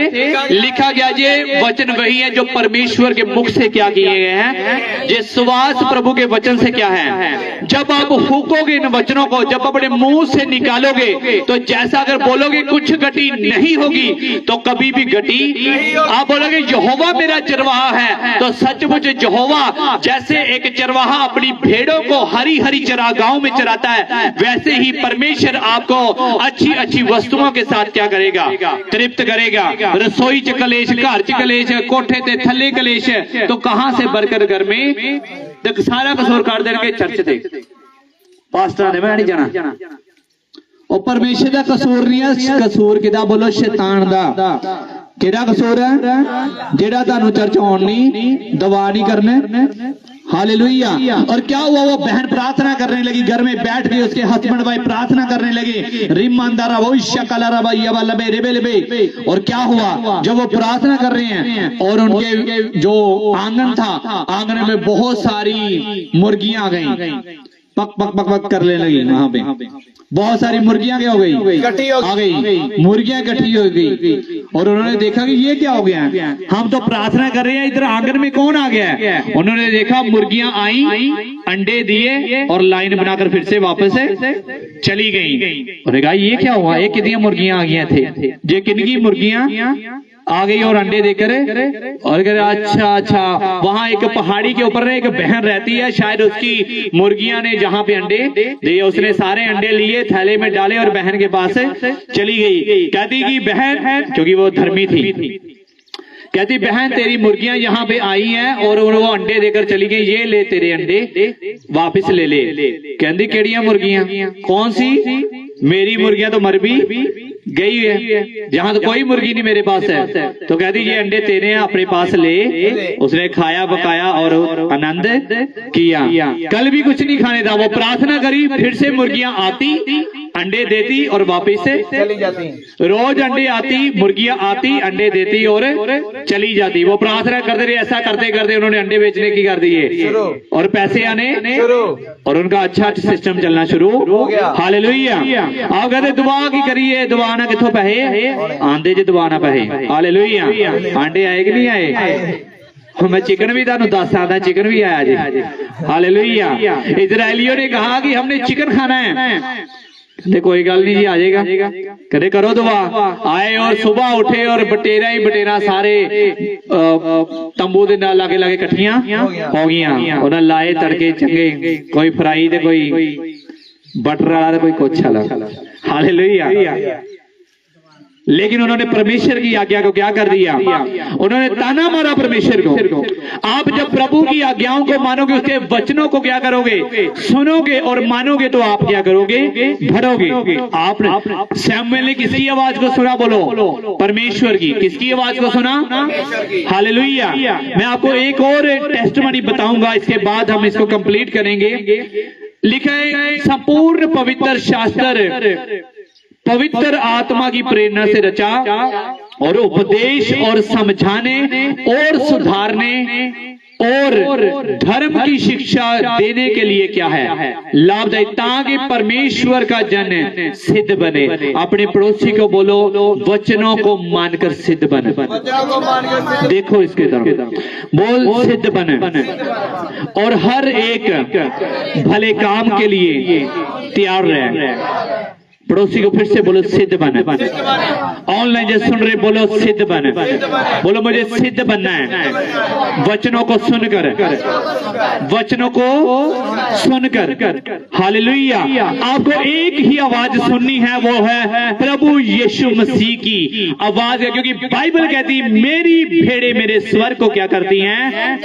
लिखा गया। ये वचन वही है जो परमेश्वर के मुख से क्या किए गए हैं, ये सुवास प्रभु के वचन से क्या है। जब आप फूकोगे इन वचनों को, जब अपने मुंह से निकालोगे, तो जैसा अगर बोलोगे कुछ गति नहीं होगी तो कभी भी गति। आप बोलोगे यहोवा मेरा चरवाहा है, तो सचमुच यहोवा जैसे एक चरवाहा अपनी भेड़ों को हरी हरी चरागाहों में चराता है, वैसे ही परमेश्वर आपको अच्छी अच्छी वस्तुओं के साथ क्या करेगा, तृप्त करेगा। रसोई च कलेश, घर च कलेश, कोठे ते थल्ले कलेश, तो कहां से बढ़कर घर में सारा कसूर काट देंगे। चर्च थे पास्टर ने मैं नहीं जाना, और परमेश्वर का कसूर नहीं है। कसूर किदा बोलो, शैतान दा। किदा कसूर है? जेड़ा तानू चर्च आउण नहीं, दवा नहीं करने। हालेलुया। और क्या हुआ, वो बहन प्रार्थना करने लगी, घर में बैठ के उसके हस्बैंड भाई प्रार्थना करने लगे, रिमांदारा वो शकलारा लबे रेबे लेबे। और क्या हुआ, जब वो प्रार्थना कर रहे हैं और उनके जो आंगन था, आंगन में बहुत सारी मुर्गियां आ गई, पक पक पक पक करने लगी। वहां पे बहुत सारी मुर्गियां क्या हो गई, आ गई, मुर्गियां इकट्ठी हो गई। और उन्होंने देखा कि ये क्या हो गया, हम तो प्रार्थना कर रहे हैं, इधर आंगन में कौन आ गया है। उन्होंने देखा मुर्गियां आई, अंडे दिए और लाइन बनाकर फिर से वापस चली गई। उन्होंने कहा ये क्या हुआ, ये कितनी मुर्गियां आ गई थे, ये किनकी मुर्गियां आ गई और अंडे देकर। और कह अच्छा, वहां एक पहाड़ी के ऊपर एक बहन रहती है, शायद उसकी मुर्गियां ने जहां पे अंडे दिए, उसने सारे अंडे लिए, थैले में डाले और बहन के पास चली गई। कहती कि बहन, क्योंकि वो धर्मी थी, कहती बहन तेरी मुर्गियां यहाँ पे आई हैं और वो अंडे देकर चली गई, ये ले तेरे अंडे वापस ले ले। कहती केड़ियां मुर्गियां, कौन सी, मेरी मुर्गियां तो मर भी गई है, जहां तो कोई मुर्गी नहीं मेरे पास है। तो कहती ये अंडे तेरे हैं, अपने पास ले। उसने खाया पकाया और आनंद किया। कल भी कुछ नहीं खाने था, वो प्रार्थना करी, फिर से मुर्गियां आती, अंडे देती और वापस से चली जाती। रोज अंडे आती, मुर्गियां आती, अंडे देती और चली जाती। वो प्रार्थना करते रहे, ऐसा करते करते उन्होंने अंडे बेचने की कर दिए और पैसे आने शुरू, और उनका अच्छा सिस्टम चलना शुरू हो गया। हालेलुया। आप कहते दुआ की करिए, दुआ ना किथों पैसे आंदे जे, दुआ ना पैसे। हालेलुया। अंडे आए कि नहीं आए? मैं चिकन भी तानू दस आदा, चिकन भी आया जी। हालेलुया। इजरायलियों ने कहा कि हमने चिकन खाना है, कोई गल नहीं जी, आ जाएगा, करे करो दुआ। आए और सुबह उठे और बटेरा ही बटेरा सारे तंबू दे नाल लागे लागे कट्ठियां हो गईयां। उन्हें लाए तड़के चंगे, कोई फ्राई ते कोई बटर वाला, कोई कुछ वाला। हालेलुया। लेकिन उन्होंने परमेश्वर की आज्ञा को क्या कर दिया, उन्होंने ताना मारा परमेश्वर को। आप जब प्रभु की आज्ञाओं को मानोगे, उसके वचनों को क्या करोगे, सुनोगे और मानोगे, तो आप क्या करोगे, बढ़ोगे। आपने सैमुएल ने किसकी आवाज को सुना, बोलो, परमेश्वर की। किसकी आवाज को सुना? हालेलुया। मैं आपको एक और टेस्टमनी बताऊंगा, इसके बाद हम इसको कंप्लीट करेंगे। लिखा है संपूर्ण पवित्र शास्त्र पवित्र आत्मा की प्रेरणा से रचा और उपदेश और समझाने और सुधारने और धर्म की शिक्षा देने के लिए क्या है, लाभदायी, ताकि परमेश्वर का जन सिद्ध बने। अपने पड़ोसी को बोलो, वचनों को मानकर सिद्ध बने। देखो इसके तरफ बोल, सिद्ध बने और हर एक भले काम के लिए तैयार रहे। पड़ोसी को फिर से बोलो, सिद्ध बने। ऑनलाइन जो सुन रहे बोलो, सिद्ध बने। बोलो मुझे सिद्ध बनना है, वचनों को सुनकर, वचनों को सुनकर। हालेलुया। आपको एक ही आवाज सुननी है, वो है प्रभु यीशु मसीह की आवाज है, क्योंकि बाइबल कहती है मेरी भेड़ें मेरे स्वर को क्या करती हैं,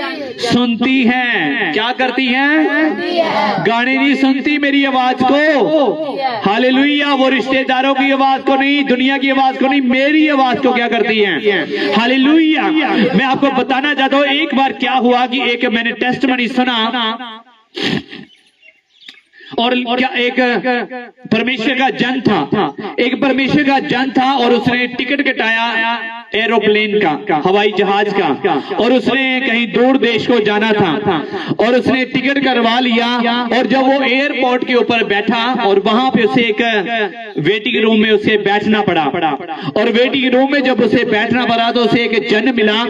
सुनती हैं। क्या करती हैं? गाने नहीं सुनती मेरी आवाज को। हालेलुया। वो रिश्तेदारों की आवाज को नहीं, दुनिया की आवाज को नहीं, मेरी आवाज को क्या करती हैं। हालेलुया। मैं आपको बताना चाहता हूं, एक बार क्या हुआ कि एक मैंने टेस्टमनी सुना। और क्या एक परमेश्वर का जन था, एक परमेश्वर का जन था और उसने टिकट कटाया एरोप्लेन का, हवाई जहाज का, और उसने कहीं दूर देश को जाना था और उसने टिकट करवा लिया। और जब वो एयरपोर्ट के ऊपर बैठा और वहां पे उसे एक वेटिंग रूम में उसे बैठना पड़ा, और वेटिंग रूम में जब उसे बैठना पड़ा तो उसे एक जन मिला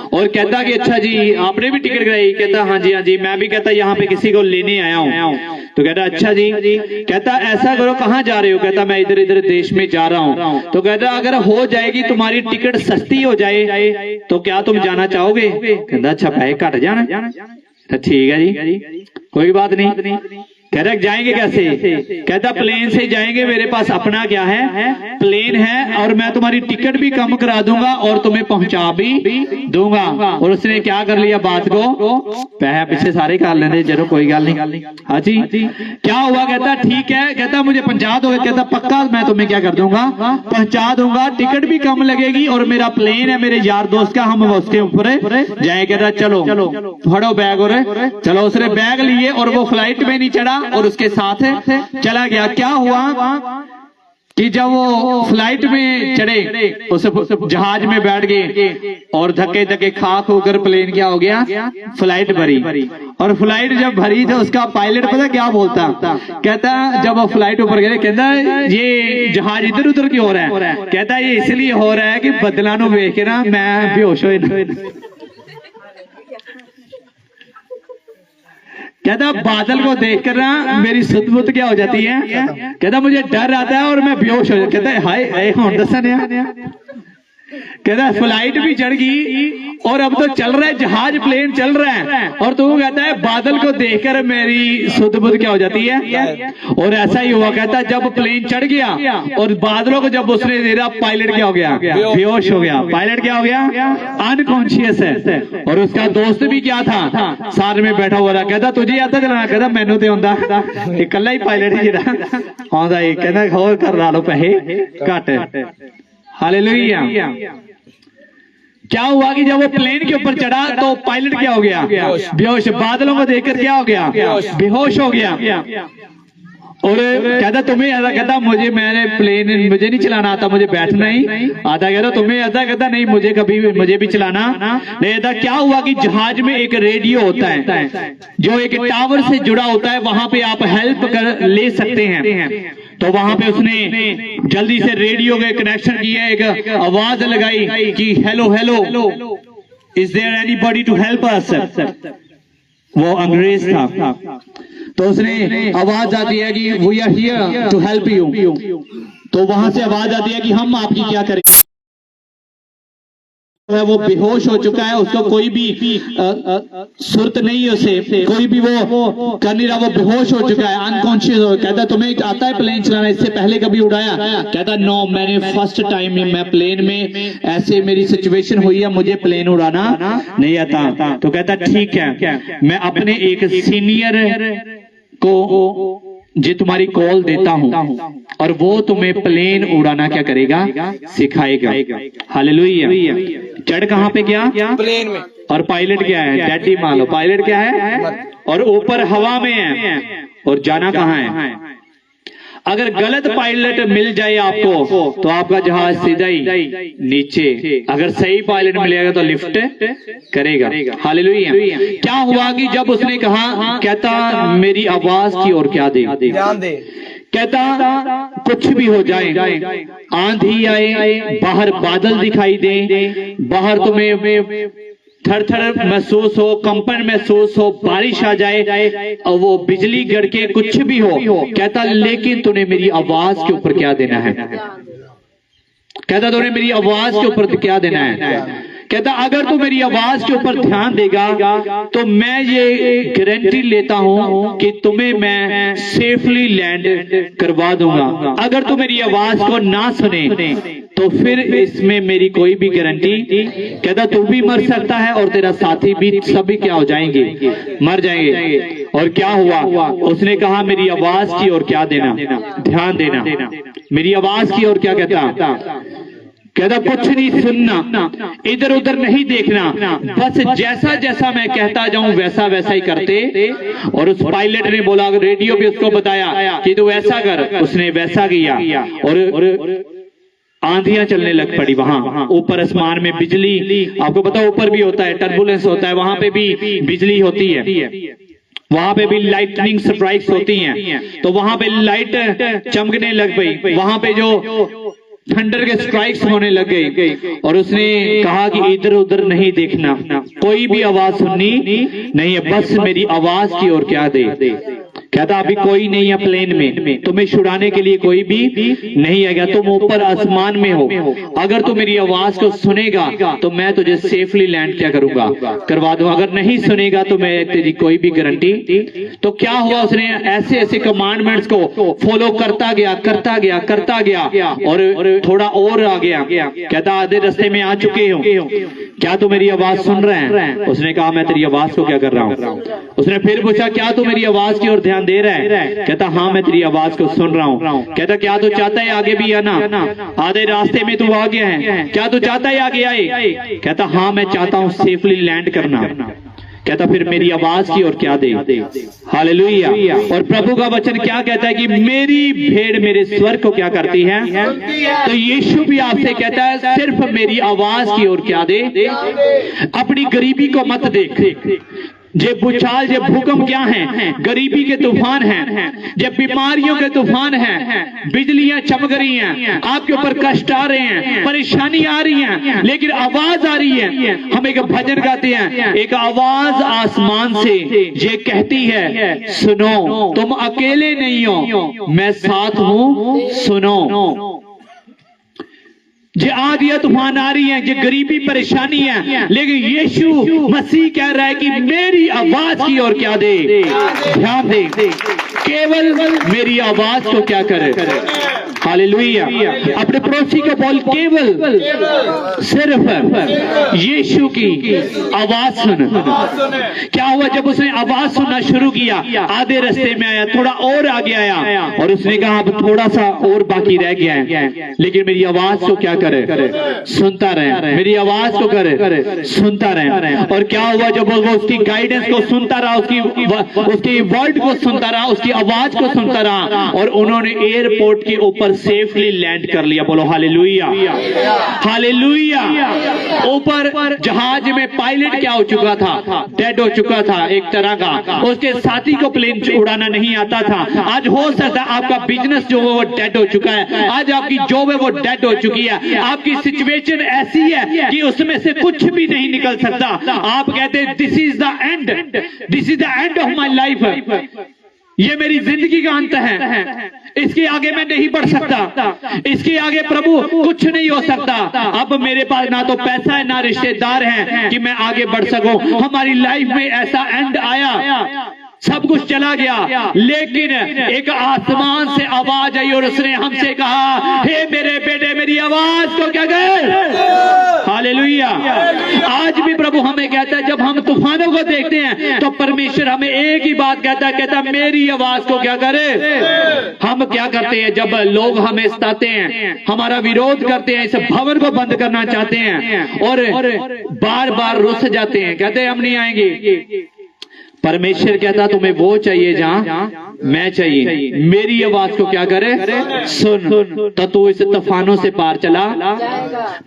और कहता कि अच्छा जी आपने भी टिकट कराई? कहता हाँ जी मैं भी। कहता यहाँ पे किसी को लेने आया हूँ। तो कहता अच्छा जी। कहता ऐसा करो कहाँ जा रहे हो? कहता मैं इधर इधर देश में जा रहा हूँ। तो कहता अगर हो जाएगी तुम्हारी टिकट सस्ती हो जाए तो क्या तुम जाना चाहोगे? कहता अच्छा पैसे घट जाना। तो ठीक है जी कोई बात नहीं। कह रहे जाएंगे कैसे? कहता प्लेन से जाएंगे, मेरे पास अपना क्या है प्लेन है, और मैं तुम्हारी टिकट भी कम करा दूंगा और तुम्हें पहुंचा भी दूंगा। और उसने क्या कर लिया बात को, पैसे पीछे सारे कर लेने, चलो कोई गल नहीं। हाँ जी क्या हुआ? कहता ठीक है। कहता मुझे पहुंचा दोगे? कहता पक्का मैं तुम्हें क्या कर दूंगा पहुंचा दूंगा, टिकट भी कम लगेगी और मेरा प्लेन है मेरे यार दोस्त का, हम उसके ऊपर जाए। कहता चलो फड़ो बैग और चलो। उसने बैग लिए और वो फ्लाइट में नहीं चढ़ा और उसके साथ चला गया। क्या हुआ कि जब वो फ्लाइट में चढ़े, उस जहाज में बैठ गए और धक्के धक्के खाक होकर प्लेन क्या हो गया, फ्लाइट भरी। और फ्लाइट जब भरी तो उसका पायलट पता क्या बोलता? कहता जब वो फ्लाइट ऊपर गए, कहता ये जहाज इधर उधर क्यों हो रहा है? कहता ये इसलिए हो रहा है कि बदला नु वेख के ना मैं बेहोश हो। कहता बादल को देखकर ना मेरी सुध बुध क्या हो जाती है? कहता मुझे डर आता है और मैं बेहोश हो जाता। कहता हाय हूं दसन। कहता फ्लाइट भी चढ़ गई और अब तो चल रहा है जहाज, प्लेन चल रहा है, और तू कहता है बादल को देखकर मेरी सुध बुध क्या हो जाती है? और ऐसा ही हुआ। कहता जब प्लेन चढ़ गया और बादलों को जब उसने देखा, पायलट क्या हो गया? बेहोश हो गया। पायलट क्या हो गया? अनकॉन्शियस है। और उसका दोस्त भी क्या था? साथ में बैठा हुआ था। कहता तुझे आता चलाना? कहता मैनू तो आंदा, कला ही पायलट ही आंदा। कहता होर कर ला लो पैसे घट। हालेलुया। क्या हुआ कि जब वो प्लेन के ऊपर चढ़ा तो पायलट क्या हो गया? बेहोश। बादलों को देखकर क्या हो गया? बेहोश हो गया। और कहता तुम्हें आता? कहता मुझे मैंने प्लेन मुझे नहीं चलाना आता, मुझे बैठना ही आता। कहता तुम्हें आता? कहता नहीं मुझे भी चलाना नहीं आता। क्या हुआ कि जहाज में एक रेडियो होता है जो एक टावर से जुड़ा होता है, वहां पे आप हेल्प कर ले सकते हैं। तो वहां पे उसने जल्दी से रेडियो के कनेक्शन किया, एक आवाज लगाई कि hello hello is there anybody to help us. वो अंग्रेज था। तो उसने आवाज आती है कि we are here to help you. तो वहां से आवाज आती है कि हम आपकी क्या करें। वो बेहोश हो चुका है, उसको कोई भी सुरत नहीं है, उसे कोई भी वो कर नहीं रहा, वो बेहोश हो चुका है, अनकॉन्शियस हो। कहता तुम्हें आता है प्लेन चलाना? इससे पहले कभी उड़ाया? कहता नो मैंने फर्स्ट टाइम मैं प्लेन में ऐसे मेरी सिचुएशन हुई है, मुझे प्लेन उड़ाना नहीं आता। तो कहता ठीक है मैं अपने एक सीनियर को जी तुम्हारी कॉल देता हूं और वो तुम्हें प्लेन उड़ाना क्या करेगा? सिखाएगा। हालेलुया। चढ़ कहां पे गया? प्लेन में। और पायलट क्या है? डैडी मान लो। पायलट क्या है? और ऊपर हवा में है और जाना कहां है? अगर गलत पायलट मिल जाए आपको तो आपका जहाज सीधा ही नीचे, अगर सही पायलट मिलेगा तो लिफ्ट करेगा। हालेलुया। क्या हुआ कि जब उसने कहा, कहता मेरी आवाज की ओर क्या दे ध्यान दे। कहता कुछ भी हो जाए, आंधी आए, बाहर बादल दिखाई दे, बाहर तुम्हें थर थर महसूस हो, कंपन महसूस हो, बारिश आ जाए और वो बिजली गड़के, कुछ भी हो। कहता लेकिन तूने मेरी आवाज के ऊपर क्या देना है? कहता तूने मेरी आवाज के ऊपर क्या देना है? कहता अगर तू मेरी आवाज के ऊपर ध्यान देगा तो मैं ये गारंटी लेता हूं कि तुम्हें मैं सेफली लैंड करवा दूंगा। अगर तू मेरी आवाज को ना सुने तो फिर इसमें मेरी कोई भी गारंटी। कहता तू भी मर सकता है और तेरा साथी भी, सभी क्या हो जाएंगे? मर जाएंगे। और क्या हुआ? उसने कहा मेरी आवाज की ओर क्या देना? ध्यान देना। मेरी आवाज की ओर क्या कहता? कहता कुछ नहीं सुनना, इधर उधर नहीं देखना, बस जैसा जैसा मैं कहता जाऊं वैसा वैसा ही करते। और उस पायलट ने बोला, रेडियो पे उसको बताया कि तू ऐसा कर, उसने वैसा किया और आंधियां चलने लग पड़ी। वहां ऊपर आसमान में बिजली, आपको पता ऊपर भी होता है, टर्बुलेंस होता है, वहां पे भी बिजली होती है, वहां पे भी लाइटनिंग स्ट्राइक्स होती हैं। तो वहां पे लाइट चमकने लग गई, वहां पे जो थंडर के स्ट्राइक्स होने लग गई। और उसने कहा कि इधर उधर नहीं देखना, कोई भी आवाज सुननी नहीं है, बस मेरी आवाज की ओर क्या दे। कहता अभी कोई नहीं है प्लेन में, तुम्हें छुड़ाने के लिए कोई भी नहीं आएगा, तुम ऊपर आसमान में हो, अगर तू मेरी आवाज को सुनेगा तो मैं तुझे सेफली लैंड क्या करूंगा, करवा दूं, अगर नहीं सुनेगा तो मैं तेरी कोई भी गारंटी। तो क्या हुआ, उसने ऐसे ऐसे कमांडमेंट्स को फॉलो करता गया करता गया करता गया और थोड़ा और आ गया। कहता आधे रास्ते में आ चुके हो, क्या तू मेरी आवाज सुन रहे हैं? उसने कहा मैं तेरी आवाज को क्या कर रहा हूँ। उसने फिर पूछा क्या तू मेरी आवाज की ओर ध्यान दे रहा है? कहता हाँ मैं तेरी आवाज को सुन रहा हूँ। कहता क्या तू चाहता है आगे भी आना, आधे रास्ते में तू आ गया है, क्या तू चाहता है आगे आए? कहता हाँ मैं चाहता हूँ सेफली लैंड करना। कहता फिर मेरी आवाज की ओर क्या दे। हालेलुया। और प्रभु का वचन क्या कहता है कि मेरी भेड़ मेरे स्वर को क्या करती है। तो यीशु भी आपसे कहता है सिर्फ मेरी आवाज की ओर क्या दे। अपनी गरीबी को मत देख, जे भूचाल जे भूकंप क्या है, गरीबी के तूफान हैं, जे बीमारियों के तूफान हैं, बिजलियां चमक रही हैं, आपके ऊपर कष्ट आ रहे हैं, परेशानी आ रही है, लेकिन आवाज आ रही है। हम एक भजन गाते हैं, एक आवाज आसमान से ये कहती है सुनो तुम अकेले नहीं हो, मैं साथ हूं सुनो। जे आंधियां तूफान आ रही हैं, जे गरीबी परेशानी है, लेकिन यीशु मसीह कह रहा है कि मेरी आवाज की ओर क्या दे, ध्यान दे, केवल मेरी आवाज को क्या करे। हालेलुया। अपने पड़ोसी को बोल केवल सिर्फ यीशु की आवाज सुन। क्या हुआ जब उसने आवाज सुनना शुरू किया, आधे रास्ते में आया, थोड़ा और आगे आया और उसने कहा अब थोड़ा सा और बाकी रह गया है, लेकिन मेरी आवाज को क्या करे, सुनता रहे, मेरी आवाज को करे, सुनता रहे। और क्या हुआ जब वो उसकी गाइडेंस को सुनता रहा, उसकी वर्ड को सुनता रहा, उसकी आवाज को सुनता रहा, और उन्होंने एयरपोर्ट के ऊपर सेफली लैंड कर लिया। बोलो हालेलुया, हालेलुया। ऊपर जहाज में पायलट क्या हो चुका था, डेड हो चुका था एक तरह का, उसके साथी को प्लेन उड़ाना नहीं आता था। आज हो सकता है आपका बिजनेस जो है वो डेड हो चुका है, आज आपकी जॉब है वो डेड हो चुकी है, आपकी सिचुएशन ऐसी है कि उसमें से कुछ भी नहीं निकल सकता। आप कहते हैं this is the end, this is the end of my life, ये मेरी जिंदगी का अंत है, इसके आगे मैं नहीं बढ़ सकता, इसके आगे प्रभु कुछ नहीं हो सकता। अब मेरे पास ना तो पैसा है ना रिश्तेदार हैं कि मैं आगे बढ़ सकूं। हमारी लाइफ में ऐसा एंड आया, सब कुछ चला गया, लेकिन एक आसमान से आवाज आई और उसने हमसे कहा हे मेरे बेटे मेरी आवाज को क्या कर। हालेलुया। आज भी प्रभु हमें कहता है, जब हम तूफानों को देखते हैं तो परमेश्वर हमें एक ही बात कहता है मेरी आवाज को क्या करे। हम क्या करते हैं, जब लोग हमें सताते हैं, हमारा विरोध करते हैं, इस भवन को बंद करना चाहते हैं और बार बार रुस जाते हैं, कहते हैं हम नहीं आएंगे। परमेश्वर कहता तुम्हें वो चाहिए जहां मैं चाहिए, मेरी आवाज को क्या करे, सुन, तो तू इस तूफानों से पार चला।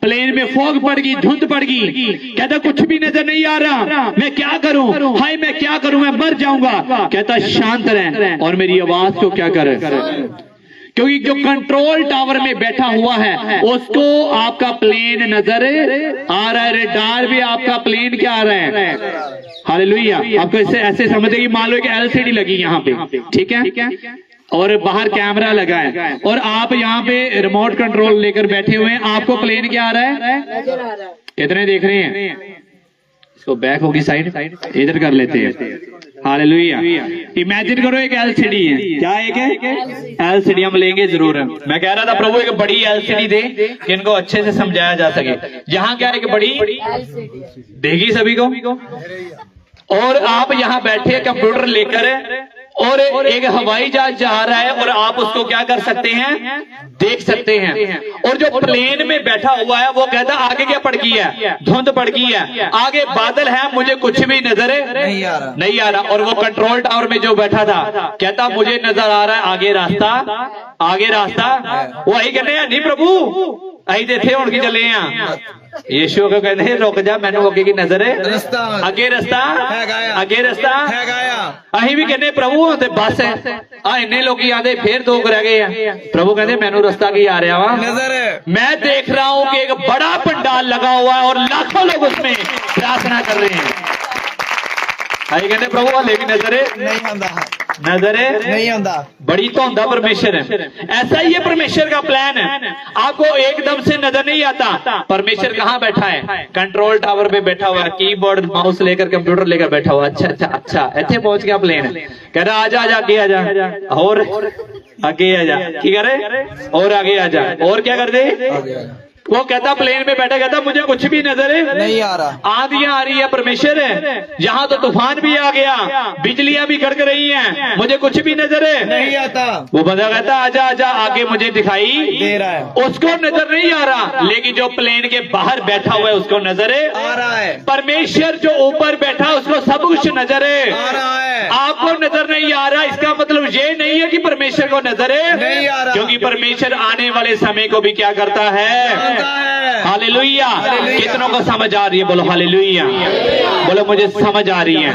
प्लेन में फॉग पड़ गई, धुंध पड़ गई, कहता कुछ भी नजर नहीं आ रहा, मैं क्या करूं, हाय मैं क्या करूं, मैं मर जाऊंगा। कहता शांत रह और मेरी आवाज को क्या करे, क्योंकि जो कंट्रोल टावर में बैठा हुआ है उसको आपका प्लेन नजर आ रहा है, रेडार भी आपका प्लेन क्या आ रहा है। हालेलुया। आपको इससे ऐसे समझे कि मान लो एक एलसीडी लगी यहाँ पे, ठीक है, और बाहर कैमरा लगा है और आप यहाँ पे रिमोट कंट्रोल लेकर बैठे हुए हैं, आपको प्लेन क्या आ रहा है, कितने देख रहे हैं। इसको बैक होगी साइड, इधर कर लेते हैं। हालेलुया। इमेजिन करो एक एलसीडी है, क्या एक है एलसीडी, हम लेंगे जरूर। मैं कह रहा था प्रभु एक बड़ी एलसीडी दे कि इनको अच्छे से समझाया जा सके। यहाँ क्या एक बड़ी देगी सभी को, और आप यहाँ बैठे कंप्यूटर लेकर और एक हवाई जहाज जा रहा है और आप उसको क्या कर सकते हैं, देख सकते हैं। और जो प्लेन में बैठा हुआ है वो कहता आगे क्या पड़ गई है, धुंध पड़ गई है, आगे बादल है, मुझे कुछ भी नजर नहीं आ रहा। और वो कंट्रोल टावर में जो बैठा था कहता मुझे नजर आ रहा है आगे रास्ता। वही कहते हैं नहीं प्रभु अही तो इतने होने की चले हैं। यीशु को कहते रुक जा, मैनू अगे की नजर है, अगे रस्ता अही भी कहने प्रभु ते बस है आ इन्ने लोग आते फिर दो रह गए हैं। प्रभु कहते मैनू रस्ता की आ रहा वा, मैं देख रहा हूं कि एक बड़ा पंडाल लगा हुआ है और लाखों लोग उसमें प्रार्थना कर रहे हैं। अही कहते प्रभु हले भी नजर नहीं आंदा, बड़ी धुंध परमेश्वर है। ऐसा ही है परमेश्वर का प्लान है, आपको एकदम से नजर नहीं आता। परमेश्वर कहाँ बैठा है, कंट्रोल टावर पे बैठा हुआ है, कीबोर्ड माउस लेकर कंप्यूटर लेकर बैठा हुआ। अच्छा इतने पहुंच गया प्लेन, कह रहा आजा आगे आ जा, और आगे आ जा, की करे और आगे आ जा, और क्या कर दे। वो कहता प्लेन में बैठा कहता मुझे कुछ भी नजर नहीं आ रहा, आंधियां आ रही है परमेश्वर है, यहाँ तो तूफान भी आ गया, बिजलियां भी कड़क रही हैं, मुझे कुछ भी नजर नहीं आता। वो बंदा कहता आजा आगे मुझे दिखाई दे रहा है, उसको नजर नहीं आ रहा, लेकिन जो प्लेन के बाहर बैठा हुआ है उसको नजर आ रहा है। परमेश्वर जो ऊपर बैठा उसको सब कुछ नजर आ रहा है, आपको नजर नहीं आ रहा। इसका मतलब ये नहीं है कि परमेश्वर को नजर नहीं आ रहा, क्योंकि परमेश्वर आने वाले समय को भी क्या करता है। हालेलुया। कितनों को समझ आ रही है, बोलो हालेलुया, बोलो मुझे समझ आ रही है।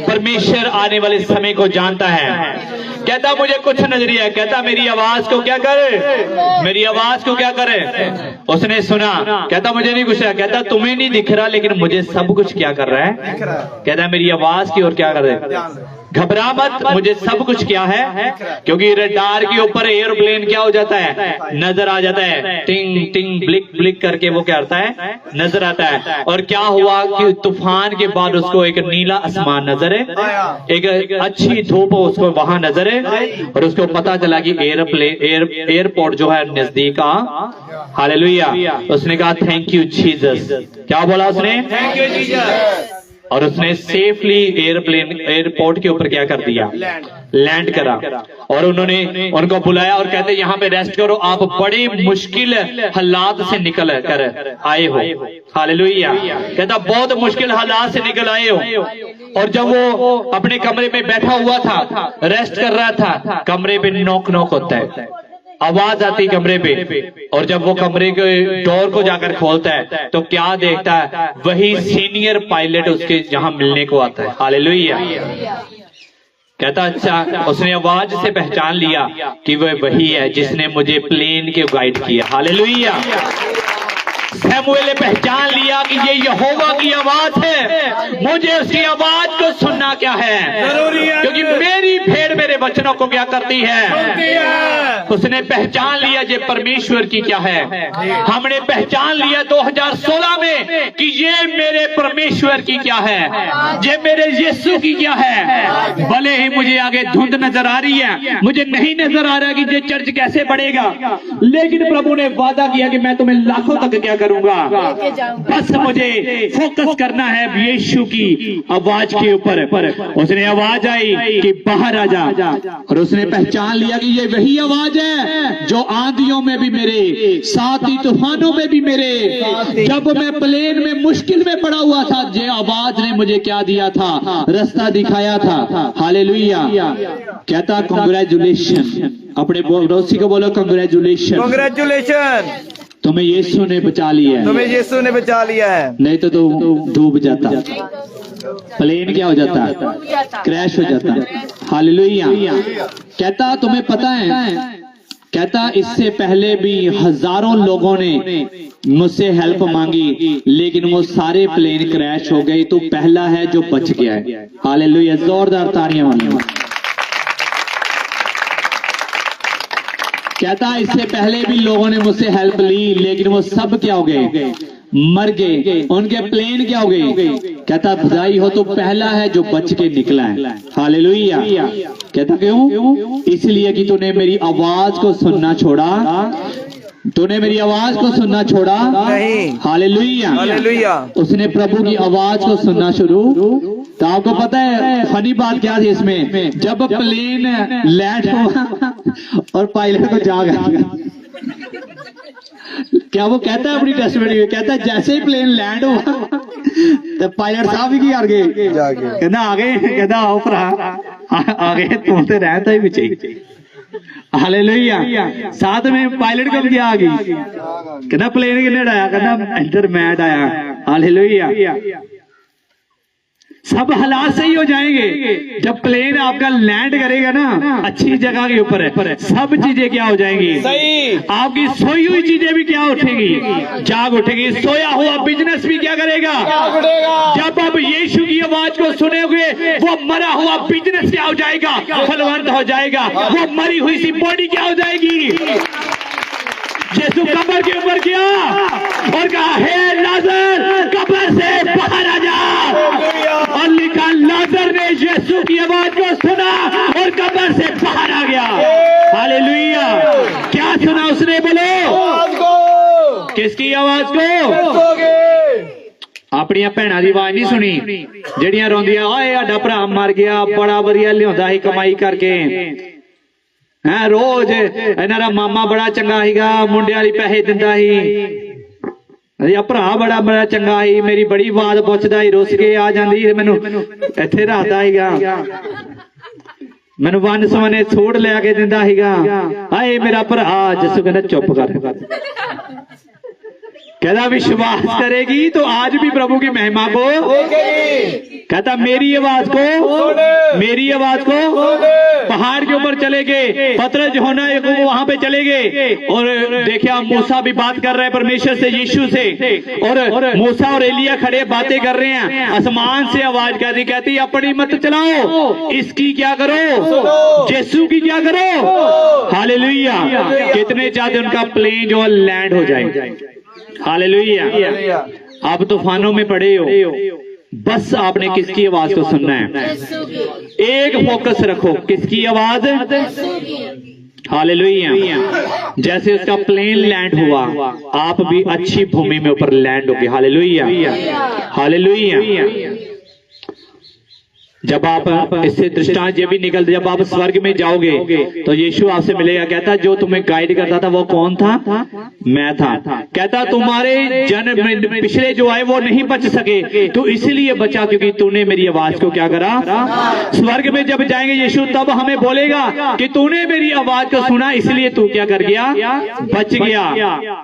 परमेश्वर आने वाले समय को जानता है। कहता मुझे कुछ नजरिया है, कहता मेरी आवाज को क्या करे, उसने सुना, कहता मुझे नहीं कुछ, कहता तुम्हें नहीं दिख रहा लेकिन मुझे सब कुछ क्या कर रहा है, कहता मेरी आवाज की ओर क्या कर रहे, घबरा मत, मुझे सब कुछ क्या है, क्योंकि रडार के ऊपर एयरप्लेन क्या हो जाता है, नजर आ जाता है, टिंग टिंग ब्लिक ब्लिक करके वो क्या आता है, नजर आता है। और क्या हुआ कि तूफान के बाद उसको एक नीला आसमान नजर है, एक अच्छी धूप उसको वहां नजर है, और उसको पता चला कि एयरपोर्ट जो है नजदीक आ। हालेलुया। उसने कहा थैंक यू जीसस, क्या बोला उसने, थैंक यू जीसस, और उसने सेफली एयरपोर्ट के ऊपर क्या कर दिया, लैंड करा। और उन्होंने उनको बुलाया और कहते यहाँ पे रेस्ट करो, आप बड़े मुश्किल हालात से निकल कर आए हो। हालेलुया। कहता बहुत मुश्किल हालात से निकल आए हो। और जब वो अपने कमरे में बैठा हुआ था, रेस्ट कर रहा था, कमरे पे नॉक नॉक होता है, आवाज आती कमरे पे, और जब वो कमरे के डोर को जाकर खोलता है तो क्या देखता है, वही सीनियर पायलट उसके जहां मिलने को आता है। हालेलुया। कहता अच्छा, उसने आवाज से पहचान लिया कि वह वही है जिसने मुझे प्लेन के गाइड किया। हालेलुया। सैमुएल ने पहचान लिया कि ये यहोवा की आवाज है, मुझे उसकी आवाज को सुनना क्या है, जरूरी है, क्योंकि मेरी भेड़ मेरे वचनों को क्या करती है। उसने पहचान लिया ये परमेश्वर की क्या है। हमने पहचान लिया 2016 में कि ये मेरे परमेश्वर की क्या है, ये मेरे यीशु की क्या है। भले ही मुझे आगे धुंध नजर आ रही है, मुझे नहीं नजर आ रहा कि ये चर्च कैसे बढ़ेगा, लेकिन प्रभु ने वादा किया कि मैं तुम्हें लाखों तक क्या करूंगा, बस मुझे फोकस करना है यीशु की आवाज के ऊपर। उसने आवाज आई कि बाहर आ जा, और उसने पहचान लिया कि ये वही आवाज है जो आंधियों में भी मेरे साथ ही तूफानों में भी मेरे, जब मैं प्लेन में मुश्किल में पड़ा हुआ था, ये आवाज ने मुझे क्या दिया था, रास्ता दिखाया था। हालेलुया। कहता कांग्रेचुलेशन, अपने पड़ोसी को बोलो कांग्रेचुलेशन, कांग्रेचुलेशन, तुम्हें यीशु ने बचा लिया है, तुम्हें यीशु ने बचा लिया है, नहीं तो तुम डूब जाता, प्लेन क्या हो जाता, क्रैश हो जाता। हालेलुया। कहता तुम्हें पता है, कहता इससे पहले भी हजारों लोगों ने मुझसे हेल्प मांगी, लेकिन वो सारे प्लेन क्रैश हो गए, तो पहला है जो बच गया है। हालेलुया। जोरदार तालियां मारो। कहता इससे पहले भी लोगों ने मुझसे हेल्प ली, लेकिन वो सब क्या हो गए, मर गए, उनके प्लेन क्या हो गए। कहता बधाई हो, तो पहला है जो बच के निकला है। हालेलुया। कहता क्यों, इसलिए कि तूने मेरी आवाज को सुनना छोड़ा, तूने मेरी आवाज को सुनना छोड़ा नहीं। हालेलुया। हालेलुया। उसने प्रभु की आवाज को सुनना शुरू। तो आपको पता है फनी बात क्या थी इसमें, जब प्लेन लैंड हुआ और पायलट को जाग क्या वो कहता है अपनी टेस्टमनी में, कहता है जैसे ही प्लेन लैंड हुआ तो पायलट साहब भी आ गए, कहना आ गए, कहता आओ भरा आ गए, तुम तो रहता ही पीछे। हालेलुया। साथ में पायलट कब गया आ गई, कहना प्लेन किन्ने डाया, कहना इधर मैं डाया। हालेलुया। सब हालात सही हो जाएंगे जब प्लेन आपका लैंड करेगा ना अच्छी जगह के ऊपर है, सब चीजें क्या हो जाएंगी सही। आपकी सोई हुई चीजें भी क्या उठेंगी, जाग उठेगी। सोया हुआ बिजनेस भी क्या करेगा, जब आप यीशु की आवाज को सुनोगे वो मरा हुआ बिजनेस क्या हो जाएगा, फलवंत हो जाएगा। वो मरी हुई सी बॉडी क्या हो जाएगी। यीशु कब्र के ऊपर किया और कहा हे लाजर कब्र से बाहर आ जा, और लिखा लाजर ने यीशु की आवाज को सुना और कब्र से बाहर आ गया। हालेलुया। क्या सुना उसने, बोलो किसकी आवाज को? अपनी भैणा की आवाज नहीं सुनी जड़ियां रोंदियां ओए साडा भरा मर गया, बड़ा वधिया लियाउंदा सी कमाई करके है, रोज इन्हां दा मामा बड़ा चंगा सीगा, मुंडे वाली पैसे दिंदा सी, भरा बड़ा बड़ा चंगा ही, मेरी बड़ी आवाज पुछदा ही, रुस के आ जांदी, मैनू इत्थे रखदा सीगा, मैनू वन सवने सूट लिया के दिंदा सीगा। हाय मेरा भरा। जसू कहंदा चुप कर, कहता विश्वास करेगी तो आज भी प्रभु की महिमा को, कहता मेरी आवाज को, मेरी आवाज को पहाड़ के ऊपर चले गए, पतरस यूहन्ना वहां पे चले गए और देखिए मूसा भी बात कर रहे हैं परमेश्वर से, यीशु से, और मूसा और एलिया खड़े बातें कर रहे हैं। आसमान से आवाज कहती अपनी मत चलाओ, इसकी क्या करो, यीशु की क्या करो। हालेलुया। कितने चाहते उनका प्लेन जो लैंड हो जाए। हालेलुया। आप तूफानों में पड़े हो, बस आपने किसकी आवाज को सुनना है, एक फोकस रखो, किसकी आवाज। हालेलुया। जैसे उसका प्लेन लैंड हुआ आप भी अच्छी भूमि में ऊपर लैंड होगे। हालेलुया। हालेलुया। जब आप इससे दृष्टांत ये भी निकलते, जब आप स्वर्ग में जाओगे तो यीशु आपसे मिलेगा, कहता जो तुम्हें गाइड करता था वो कौन था, मैं था। कहता तुम्हारे जन्म पिछले जो आए वो नहीं बच सके, तो इसलिए बचा क्योंकि तूने मेरी आवाज को क्या करा। स्वर्ग में जब जाएंगे यीशु तब हमें बोलेगा कि तूने मेरी आवाज को सुना, इसलिए तू क्या कर गया, बच गया,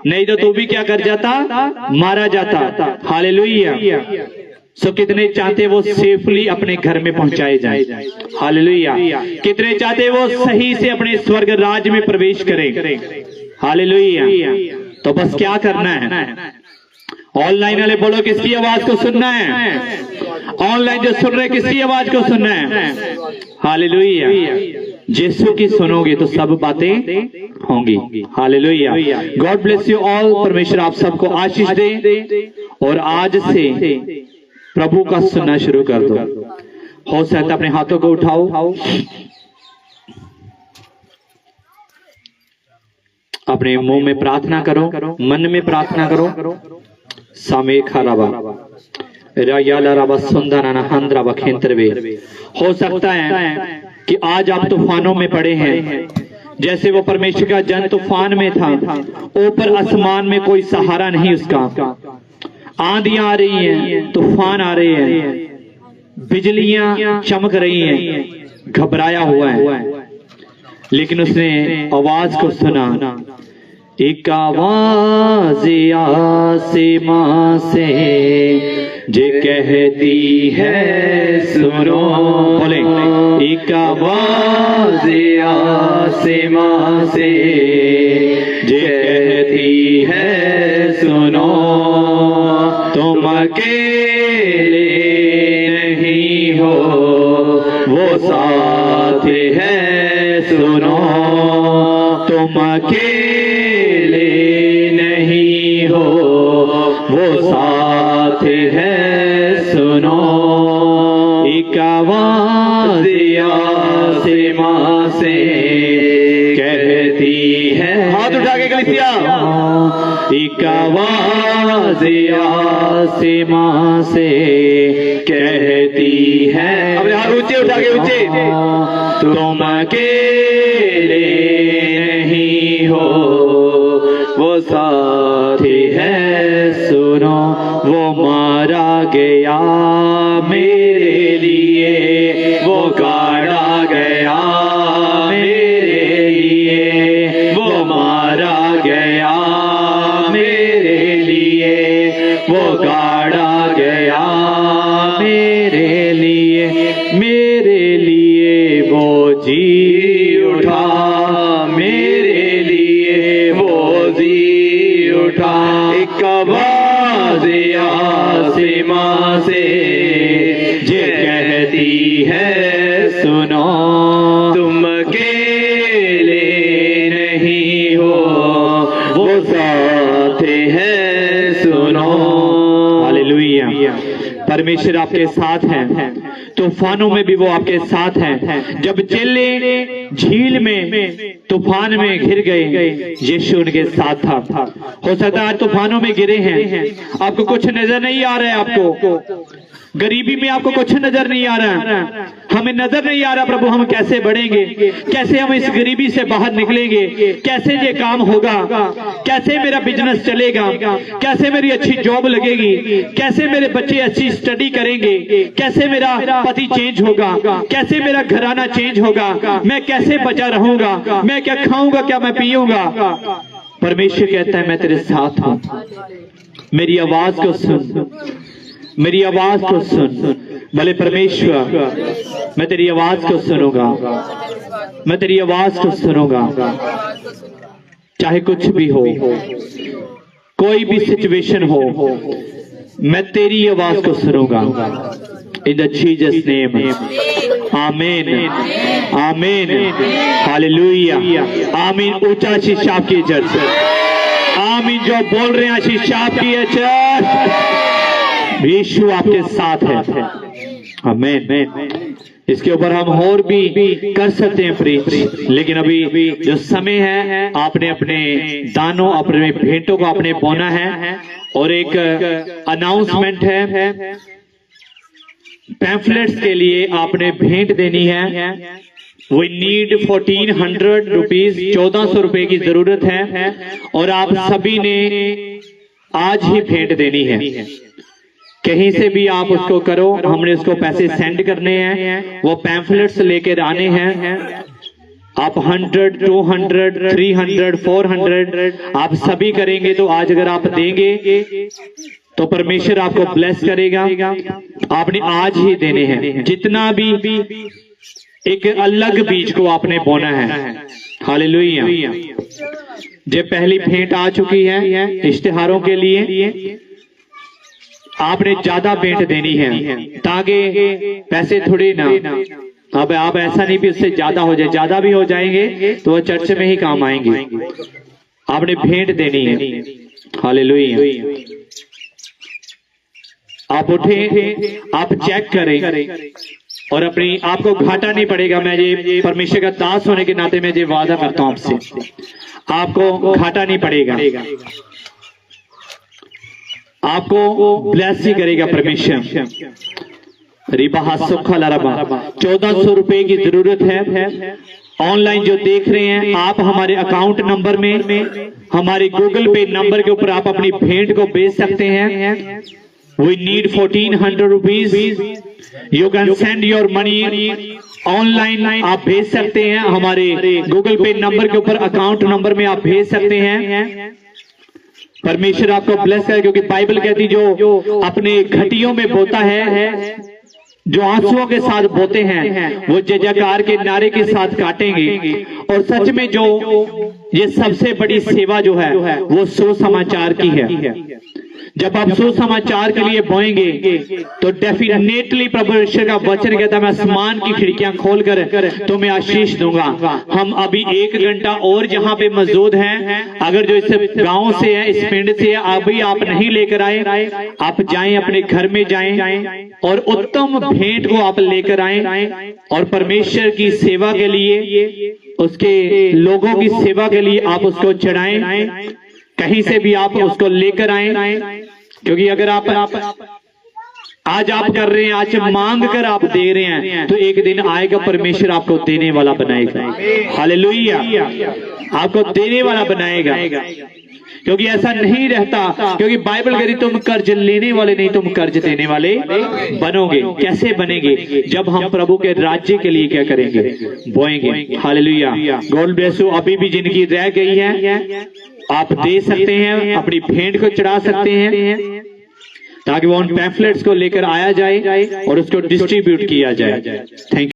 नहीं तो तू भी क्या कर जाता, मारा जाता। हालेलुया। सो कितने चाहते वो सेफली अपने घर में पहुंचाए जाए। हालेलुया। कितने चाहते वो सही से अपने स्वर्ग राज में प्रवेश करें। हालेलुया। तो बस क्या करना है, ऑनलाइन वाले बोलो किसकी आवाज को सुनना है, ऑनलाइन जो सुन रहे किसकी आवाज को सुनना है। हालेलुया। यीशु की सुनोगे तो सब बातें होंगी। Hallelujah. God bless you all. परमेश्वर आप सबको आशीष दे और आज से प्रभु का सुनना शुरू कर दो। हो सकता अपने हाथों को उठाओ, अपने मुंह में प्रार्थना करो, मन में प्रार्थना करो। सामे खाराबा रायाला राबा सुंदराना हंद्राबा खेंत्रवे। हो सकता है कि आज आप तूफानों में पड़े हैं, जैसे वो परमेश्वर का जन तूफान में था, ऊपर आसमान में कोई सहारा नहीं उसका, आंधियां आ रही हैं, तूफान आ रहे हैं, बिजलियां चमक रही हैं, घबराया हुआ है, लेकिन उसने आवाज को सुना। एक आवाज आसमां से जे कहती है सुनो, बोले एक आवाज आसमां से जे कहती है सुनो, तुम अकेले नहीं हो वो साथ है सुनो, तुम अकेले नहीं हो वो साथ है सुनो। एक आवाज आसमां से कहती है, हाथ उठा के कलीसिया, एक आवाज आसमां से कहती है, अपने हाथ ऊंचे उठा के ऊंचे, तुम अकेले नहीं हो वो वो साथी है सुनो, वो मारा गया मेरे लिए, वो गाड़ा गया मेरे लिए, वो मारा गया मेरे लिए, वो गाड़ा गया मेरे लिए वो जी उठा, मेरे लिए वो जी उठा। एक आवाज़ आसमां से ये कहती है सुनो, तुम अकेले नहीं हो, वो साथ है सुनो। हालेलुया। परमेश्वर आपके साथ है, तूफानों में भी वो आपके साथ हैं। जब चेले झील में तूफान में घिर गए, यीशु उनके साथ था। हो सकता है आज तूफानों में गिरे हैं, आपको कुछ नजर नहीं आ रहा है, आपको गरीबी में आपको कुछ नजर नहीं आ रहा है, हमें नजर नहीं आ रहा प्रभु हम कैसे बढ़ेंगे, कैसे हम इस गरीबी से बाहर निकलेंगे, कैसे ये काम होगा, कैसे मेरा बिजनेस चलेगा, कैसे मेरी अच्छी जॉब लगेगी, कैसे मेरे बच्चे अच्छी स्टडी करेंगे, कैसे मेरा पति चेंज होगा, कैसे मेरा घराना चेंज होगा, मैं कैसे बचा रहूंगा, मैं क्या खाऊंगा, क्या मैं पीऊंगा। परमेश्वर कहता है मैं तेरे साथ हूं, मेरी आवाज को सुन, मेरी आवाज को सुन। भले परमेश्वर मैं तेरी आवाज को सुनूंगा, मैं तेरी आवाज को सुनूंगा, चाहे कुछ भी हो, कोई भी सिचुएशन हो, मैं तेरी आवाज को सुनूंगा। इन द जीसस नेम, आमीन, आमीन, हालेलुया, आमीन। ऊंचा आशीष आपकी चर्च, आमीन। जो बोल रहे हैं आशीष आपकी है चर्च, यीशु आपके साथ है। आमीन। इसके ऊपर हम और भी कर सकते हैं प्रीच, लेकिन अभी जो समय है आपने अपने दानों, अपने भेंटों को आपने बोना है। और एक अनाउंसमेंट है, पैम्फलेट्स के लिए आपने भेंट देनी है। वी नीड 1400 रुपीज, 1400 रुपए की जरूरत है, और आप सभी ने आज ही भेंट देनी है। कहीं से भी आप उसको करो, हमने उसको पैसे सेंड करने हैं, वो पैम्फलेट्स लेकर आने हैं। आप 100, 200, 300, 400 आप सभी करेंगे तो आज अगर आप देंगे तो परमेश्वर आपको ब्लेस करेगा। आपने आज ही देने हैं, जितना भी एक अलग बीज को आपने बोना है। हालेलुया। जो पहली भेंट आ चुकी है इश्तिहारों के लिए, आपने ज्यादा भेंट देनी है, ताकि पैसे थोड़ी ना, अब आप ऐसा नहीं भी उससे ज्यादा हो जाए, ज्यादा भी हो जाएंगे तो वो चर्च में ही काम आएंगे। आपने भेंट देनी है। हालेलुया। आप उठे, आप चेक करें, और अपनी आपको घाटा नहीं पड़ेगा। मैं ये परमेश्वर का दास होने के नाते मैं ये वादा करता हूं आपसे, आपको घाटा नहीं पड़ेगा, आपको ब्लेस ही करेगा परमेश्वर। रिबा सुखा लरबा 1400 रुपए की जरूरत है। ऑनलाइन जो देख रहे हैं आप, हमारे अकाउंट नंबर में, हमारे गूगल पे नंबर के ऊपर आप अपनी भेंट को भेज सकते हैं। We need 1400 rupees. You can send your money online, आप भेज सकते हैं हमारे गूगल पे नंबर के ऊपर, अकाउंट नंबर में आप भेज सकते हैं। परमेश्वर आपको ब्लेस करे, क्योंकि बाइबल कहती जो अपने घटियों में बोता है, जो आंसुओं के साथ बोते हैं, वो जय जयकार के नारे के साथ काटेंगे। और सच में जो ये सबसे बड़ी सेवा जो है वो सुसमाचार की है। जब आप सुसमाचार के लिए बोएंगे तो डेफिनेटली प्रभु ईश्वर का वचन कहता है मैं आसमान की खिड़कियां खोलकर तुम्हें आशीष दूंगा। हम अभी 1 घंटा और जहां पे मौजूद हैं, अगर जो इस गांव से है, इस पिंड से है, अभी आप नहीं लेकर आए, आप जाएं, अपने घर में जाएं और उत्तम भेंट को आप लेकर आए, और परमेश्वर की सेवा के लिए, उसके लोगों की सेवा के लिए आप उसको चढ़ाएं। कहीं से भी आप उसको लेकर आए, क्योंकि अगर आप आज आप कर रहे हैं, आज मांग कर आप दे रहे हैं, तो एक दिन आएगा परमेश्वर आपको देने वाला बनाएगा। हालेलुया। आपको देने वाला बनाएगा। क्योंकि ऐसा नहीं रहता, क्योंकि बाइबल कह रही तुम कर्ज लेने वाले नहीं, तुम कर्ज देने वाले बनोगे। कैसे बनेंगे? जब हम प्रभु के राज्य के लिए क्या करेंगे? बोएंगे। Hallelujah, God bless you. अभी भी जिंदगी रह गई है, आप दे सकते हैं, अपनी भेंट को चढ़ा सकते हैं, ताकि वो उन पैम्फलेट्स को लेकर आया जाए और उसको डिस्ट्रीब्यूट किया जाए। Thank you.